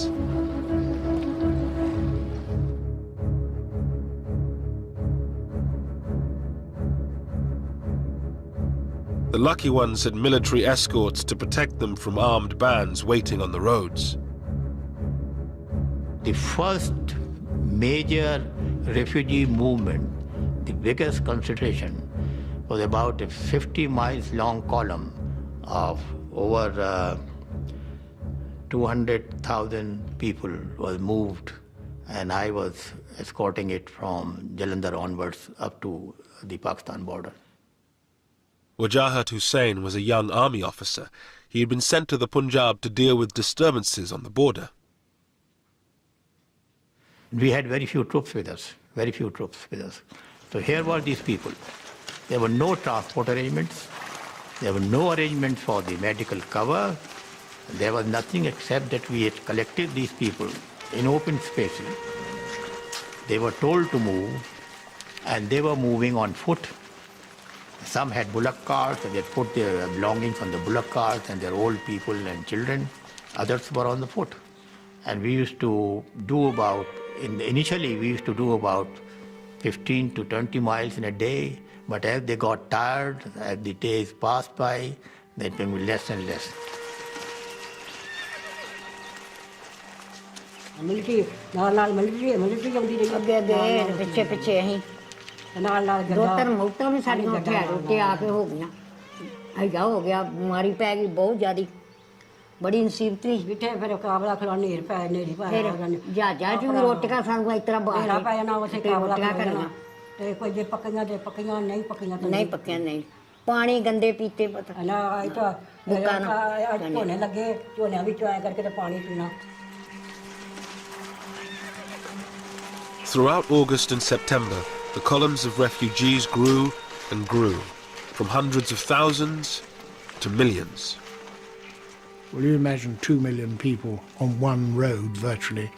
The lucky ones had military escorts to protect them from armed bands waiting on the roads.
The first major refugee movement, the biggest concentration, was about a 50 miles long column of over 200,000 people was moved, and I was escorting it from Jalandhar onwards up to the Pakistan border.
Wajahat Hussain was a young army officer. He had been sent to the Punjab to deal with disturbances on the border.
We had very few troops with us, very few troops with us. So here were these people. There were no transport arrangements. There were no arrangements for the medical cover. There was nothing except that we had collected these people in open spaces. They were told to move, and they were moving on foot. Some had bullock carts, and they put their belongings on the bullock carts, and their old people and children. Others were on the foot. And we used to do initially we used to do about 15 to 20 miles in a day. But as they got tired, as the days passed by, they became less and less.
Military ਨਾਲ military ਆਉਂਦੀ ਰਹੀ ਅੱਗੇ ਪਿੱਛੇ ਪਿੱਛੇ ਅਸੀਂ ਨਾਲ ਦੋ ਤਿੰਨ ਮੌਤਾਂ ਵੀ ਸਾਡੀਆਂ ਉੱਥੇ ਆ ਕੇ ਹੋ ਗਈਆਂ ਐਡਾ ਹੋ ਗਿਆ ਬਿਮਾਰੀ ਪੈ ਗਈ ਬਹੁਤ ਜ਼ਿਆਦੀ ਬੜੀ ਮੁਸੀਬਤ ਸੀ ਜਿੱਥੇ ਫਿਰ ਕਾਬਲਾ ਖਲਾ ਨੇਰ ਪੈ ਨੇਰੀ ਪੈ ਜਹਾਜ਼ਾਂ 'ਚ ਵੀ ਰੋਟੀਆਂ ਸਾਨੂੰ ਇਸ ਤਰ੍ਹਾਂ ਬਾਹਰ ਨੇਰਾ ਪੈ ਜਾਣਾ ਉੱਥੇ ਕਾਬਲਾ ਕਰਨਾ ਤੇ ਕੋਈ ਜੇ ਪੱਕੀਆਂ ਤੇ ਪੱਕੀਆਂ ਨਹੀਂ ਪੱਕੀਆਂ ਨਹੀਂ ਪੱਕੀਆਂ ਨਹੀਂ ਪਾਣੀ ਗੰਦੇ ਪੀਤੇ ਪਤਾ ਨਾ ਇਹ ਤਾਂ ਝੋਨੇ ਲੱਗੇ ਝੋਨਿਆਂ ਵਿੱਚੋਂ ਐਂ ਕਰਕੇ ਤੇ ਪਾਣੀ ਪੀਣਾ
Throughout August and September, the columns of refugees grew and grew, from hundreds of thousands to millions.
Well, you imagine 2 million people on one road, virtually,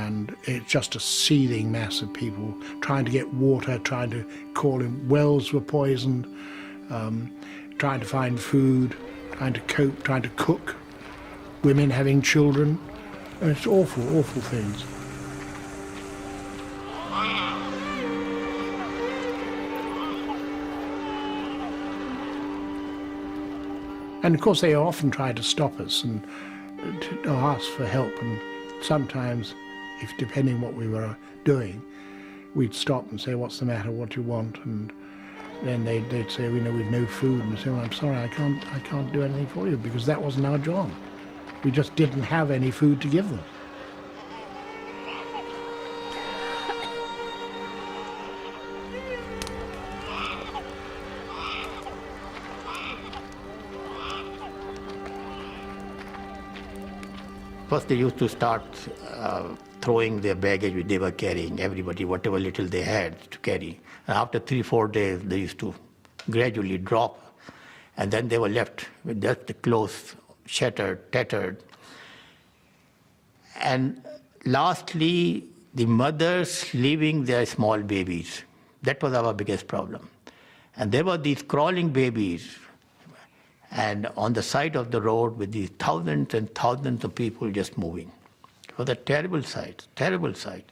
and it's just a seething mass of people trying to get water, trying to call in. Wells were poisoned, trying to find food, trying to cope, trying to cook, women having children. And it's awful, awful things. And of course they often try to stop us and to ask for help, and sometimes, if depending what we were doing, we'd stop and say, what's the matter, what do you want? And then they'd say, we know we've no food, and say, well, I'm sorry, I can't do anything for you, because that wasn't our job. We just didn't have any food to give them.
First they used to start throwing their baggage which they were carrying, everybody, whatever little they had to carry. And after 3-4 days, they used to gradually drop. And then they were left with just the clothes shattered, tattered. And lastly, the mothers leaving their small babies. That was our biggest problem. And there were these crawling babies, and on the side of the road with these thousands and thousands of people just moving. It was a terrible sight, terrible sight.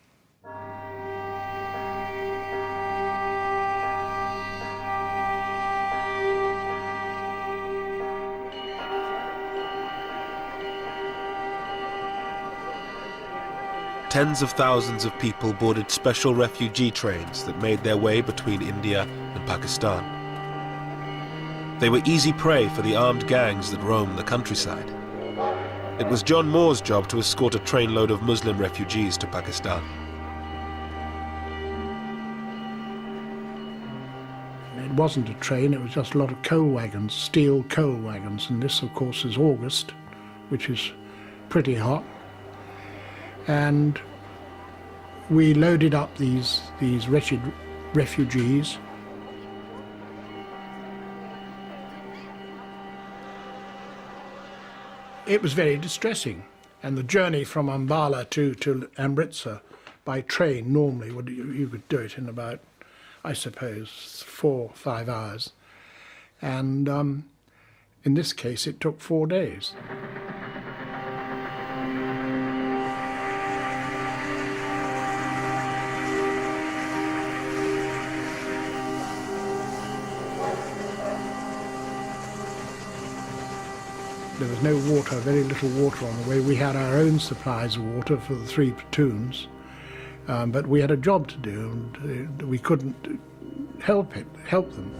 Tens of thousands of people boarded special refugee trains that made their way between India and Pakistan. They were easy prey for the armed gangs that roam the countryside. It was John Moore's job to escort a trainload of Muslim refugees to Pakistan.
It wasn't a train, it was just a lot of coal wagons, steel coal wagons, and this, of course, is August, which is pretty hot. And we loaded up these wretched refugees. It was very distressing, and the journey from Ambala to Amritsar by train normally, you could do it in about, I suppose, 4 or 5 hours. And in this case, it took 4 days. There was no water, very little water on the way. We had our own supplies of water for the 3 platoons, but we had a job to do, and we couldn't help them.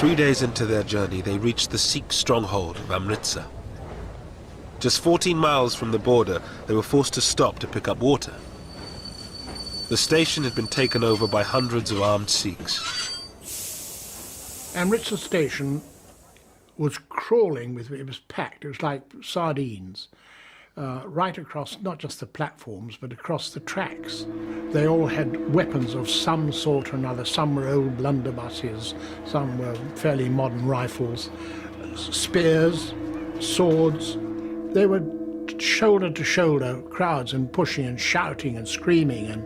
Three days into their journey, they reached the Sikh stronghold of Amritsar. Just 14 miles from the border, they were forced to stop to pick up water. The station had been taken over by hundreds of armed Sikhs.
Amritsar station was crawling with, it was packed, it was like sardines, right across, not just the platforms, but across the tracks. They all had weapons of some sort or another. Some were old blunderbusses, some were fairly modern rifles, spears, swords. They were shoulder to shoulder crowds, and pushing and shouting and screaming, and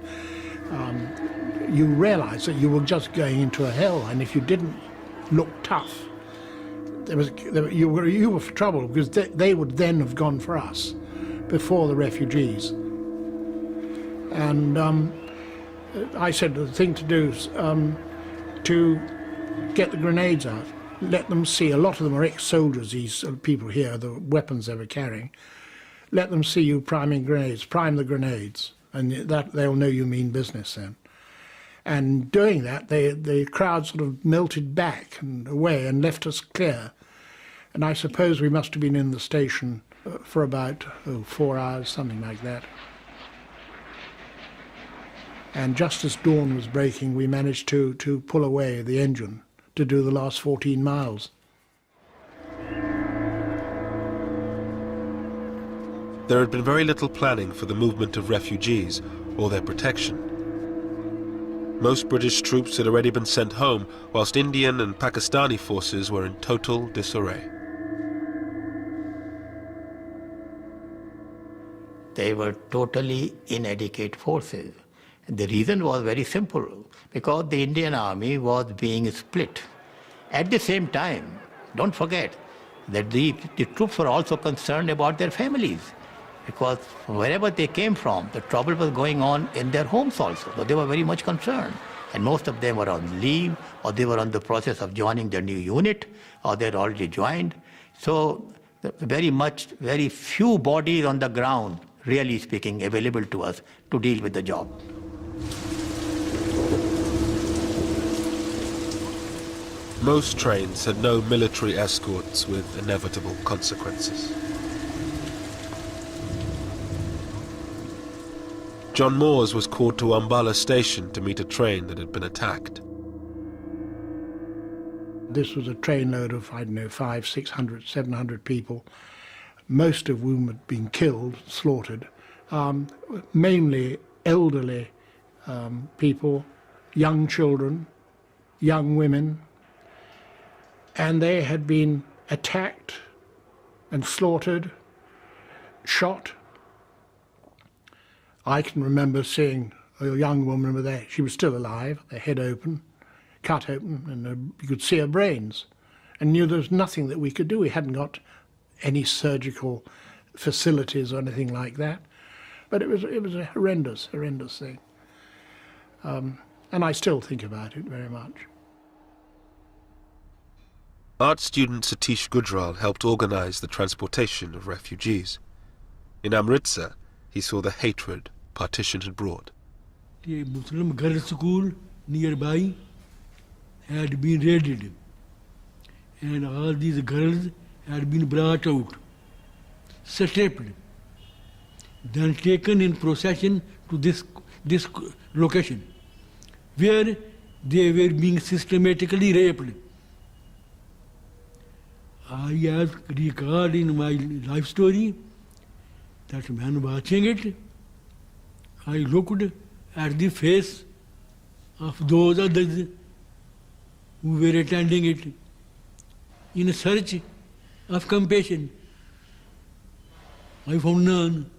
you realize that you were just going into a hell, and if you didn't look tough, you were for trouble, because they would then have gone for us before the refugees. And I said the thing to do is to get the grenades out, let them see. A lot of them are ex-soldiers, these people here, the weapons they were carrying. Let them see you priming grenades, prime the grenades, and that they'll know you mean business then. And doing that, the crowd sort of melted back and away and left us clear. And I suppose we must have been in the station for about 4 hours, something like that. And just as dawn was breaking, we managed to pull away the engine to do the last 14 miles.
There had been very little planning for the movement of refugees or their protection. Most British troops had already been sent home, whilst Indian and Pakistani forces were in total disarray.
They were totally inadequate forces. The reason was very simple, because the Indian army was being split. At the same time, don't forget that the troops were also concerned about their families, because wherever they came from, the trouble was going on in their homes also. So they were very much concerned. And most of them were on leave, or they were on the process of joining their new unit, or they had already joined. So very few bodies on the ground, really speaking, available to us to deal with the job.
Most trains had no military escorts with inevitable consequences. John Moores was called to Ambala station to meet a train that had been attacked.
This was a trainload of, 500, 600, 700 people, most of whom had been killed, slaughtered, mainly elderly people, young children, young women, and they had been attacked and slaughtered, shot. I can remember seeing a young woman with she was still alive, her head open, cut open, and you could see her brains, and knew there was nothing that we could do. We hadn't got any surgical facilities or anything like that, but it was a horrendous thing, and I still think about it very much.
Art student Satish Gujral helped organize the transportation of refugees. In Amritsar, he saw the hatred partition had brought.
The Muslim girls' school nearby had been raided, and all these girls had been brought out, stripped, then taken in procession to this location, where they were being systematically raped. I have recalled in my life story that when watching it, I looked at the face of those others who were attending it in search of compassion. I found none.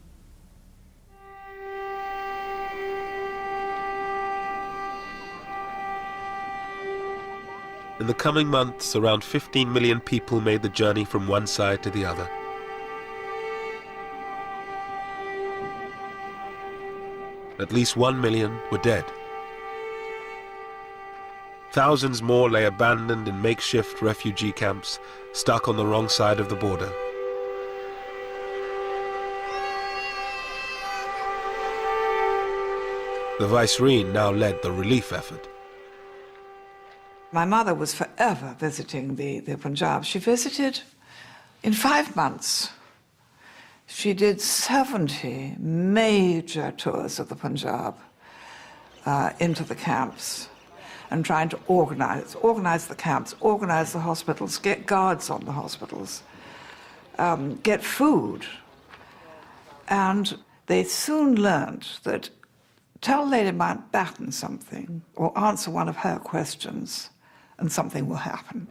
In the coming months, around 15 million people made the journey from one side to the other. At least 1 million were dead. Thousands more lay abandoned in makeshift refugee camps, stuck on the wrong side of the border. The Viceroy now led the relief effort.
My mother was forever visiting the Punjab. She visited in 5 months. She did 70 major tours of the Punjab into the camps and trying to organize the camps, organize the hospitals, get guards on the hospitals, get food. And they soon learned that tell Lady Mountbatten something or answer one of her questions and something will happen.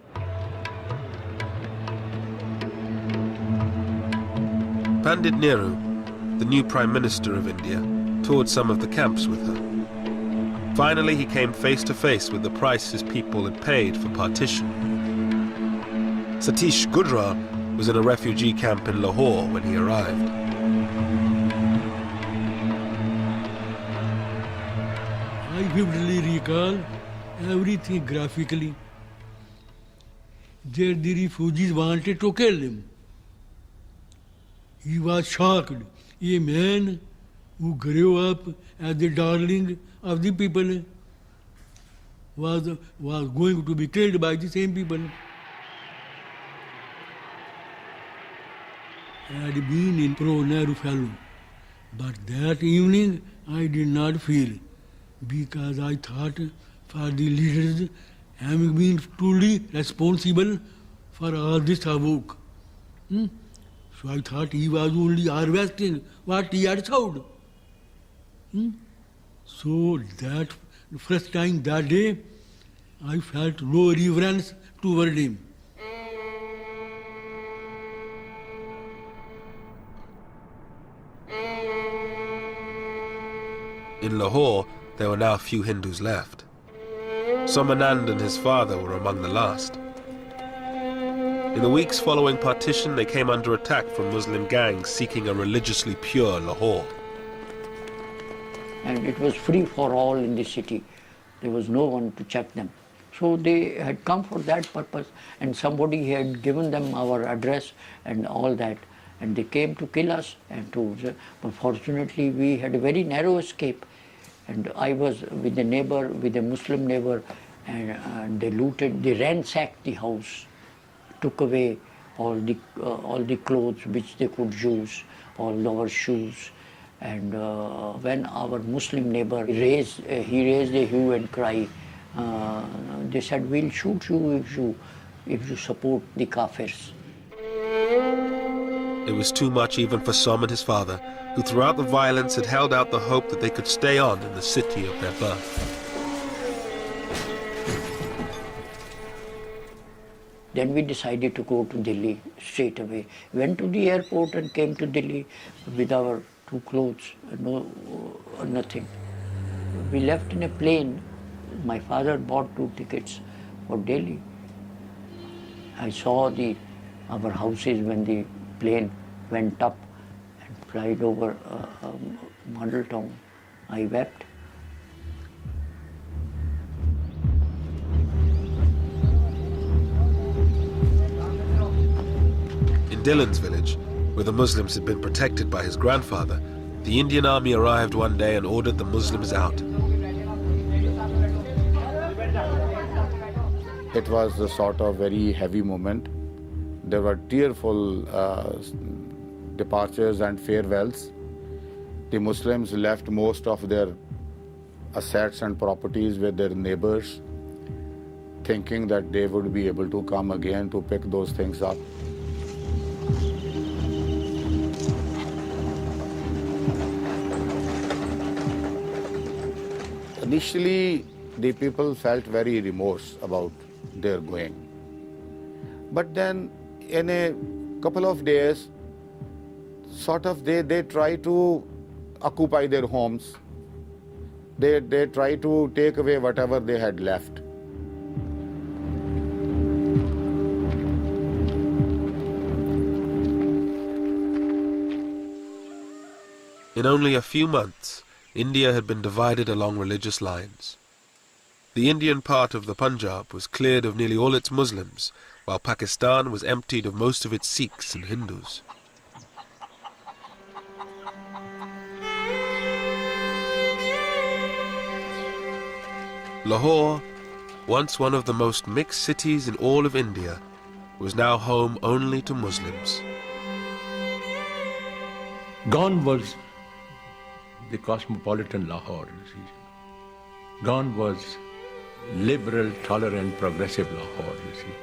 Pandit Nehru, the new Prime Minister of India, toured some of the camps with her. Finally, he came face to face with the price his people had paid for partition. Satish Gujral was in a refugee camp in Lahore when he arrived.
I vividly recall everything graphically. There the refugees wanted to kill him. He was shocked. A man who grew up as the darling of the people was going to be killed by the same people. I had been in pro-Nehru fellow, but that evening I did not feel, because I thought for the leaders having been truly responsible for all this havoc. So I thought he was only harvesting what he had sowed. So that first time that day, I felt no reverence toward him.
In Lahore, there were now few Hindus left. Somanand and his father were among the last. In the weeks following partition, they came under attack from Muslim gangs seeking a religiously pure Lahore.
And it was free for all in the city. There was no one to check them. So they had come for that purpose, and somebody had given them our address and all that, and they came to kill us. But fortunately, we had a very narrow escape, and I was with a neighbor, with a Muslim neighbor, and they looted, they ransacked the house, took away all the clothes which they could use, all our shoes. And when our Muslim neighbor raised a hue and cry, they said, "We'll shoot you if you support the Kafirs."
It was too much even for Som and his father, who throughout the violence had held out the hope that they could stay on in the city of their birth.
Then we decided to go to Delhi straight away. Went to the airport and came to Delhi with our 2 clothes, nothing. We left in a plane. My father bought 2 tickets for Delhi. I saw our houses when the plane went up and flied over Model Town. I wept.
In Dillon's village, where the Muslims had been protected by his grandfather, the Indian army arrived one day and ordered the Muslims out.
It was a sort of very heavy moment. There were tearful departures and farewells. The Muslims left most of their assets and properties with their neighbors, thinking that they would be able to come again to pick those things up. Initially, the people felt very remorse about their going. But then, in a couple of days, sort of they try to occupy their homes. They try to take away whatever they had left.
In only a few months, India had been divided along religious lines. The Indian part of the Punjab was cleared of nearly all its Muslims, while Pakistan was emptied of most of its Sikhs and Hindus. Lahore, once one of the most mixed cities in all of India, was now home only to Muslims.
Gone was the cosmopolitan Lahore. Gone was liberal, tolerant, progressive Lahore, you see.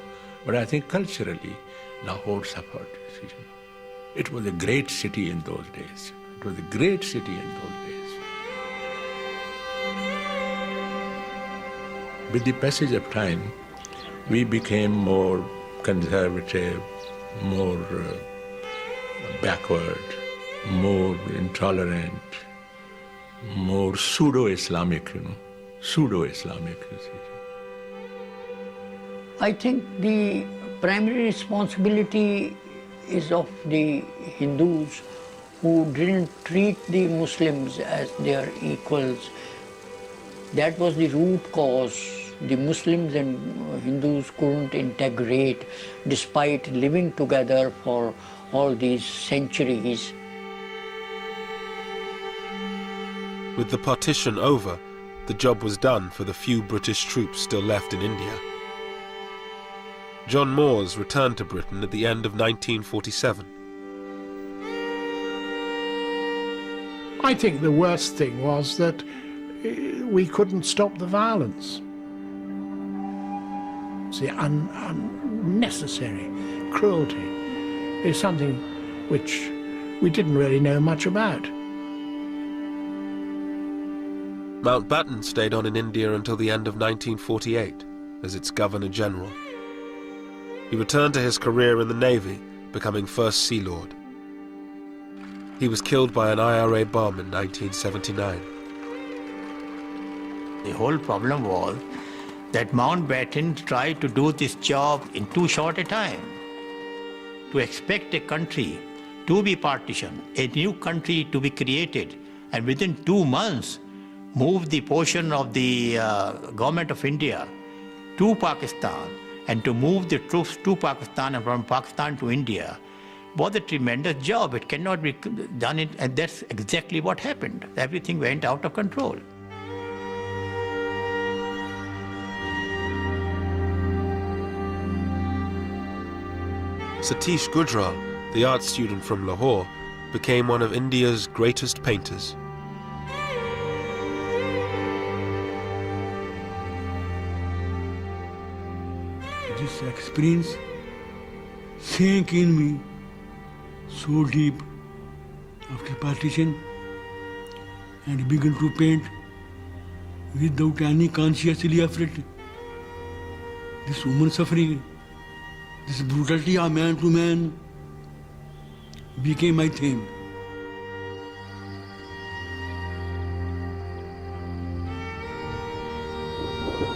But I think culturally, Lahore suffered, you see. It was a great city in those days. It was a great city in those days. With the passage of time, we became more conservative, more backward, more intolerant, more pseudo-Islamic, pseudo-Islamic.
I think the primary responsibility is of the Hindus who didn't treat the Muslims as their equals. That was the root cause. The Muslims and Hindus couldn't integrate despite living together for all these centuries.
With the partition over, the job was done for the few British troops still left in India. John Moores returned to Britain at the end of 1947.
I think the worst thing was that we couldn't stop the violence. The unnecessary cruelty is something which we didn't really know much about.
Mountbatten stayed on in India until the end of 1948 as its Governor-General. He returned to his career in the Navy, becoming First Sea Lord. He was killed by an IRA bomb in 1979.
The whole problem was that Mountbatten tried to do this job in too short a time. To expect a country to be partitioned, a new country to be created, and within 2 months move the portion of the government of India to Pakistan, and to move the troops to Pakistan and from Pakistan to India was a tremendous job. It cannot be done, and that's exactly what happened. Everything went out of control.
Satish Gujral, the art student from Lahore, became one of India's greatest painters.
This experience sank in me so deep after partition, and began to paint without any consciously effort. This woman suffering, this brutality of man to man became my theme.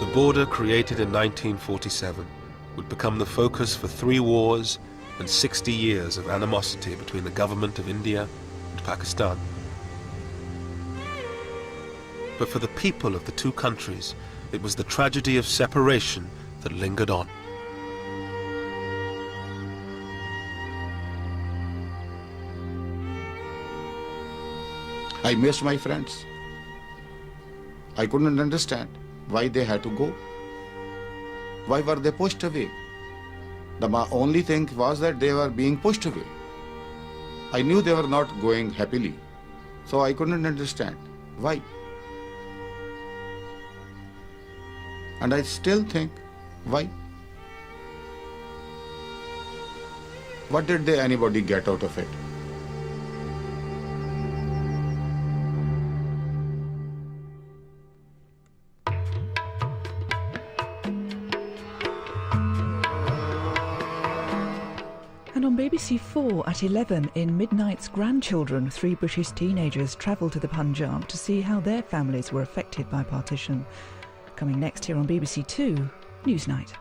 The border created in 1947 would become the focus for 3 wars and 60 years of animosity between the government of India and Pakistan. But for the people of the two countries, it was the tragedy of separation that lingered on.
I missed my friends. I couldn't understand why they had to go. Why were they pushed away? The only thing was that they were being pushed away. I knew they were not going happily, so I couldn't understand why. And I still think, why? What did anybody get out of it?
And on BBC 4 at 11 in Midnight's Grandchildren, 3 British teenagers travel to the Punjab to see how their families were affected by partition. Coming next here on BBC 2 Newsnight.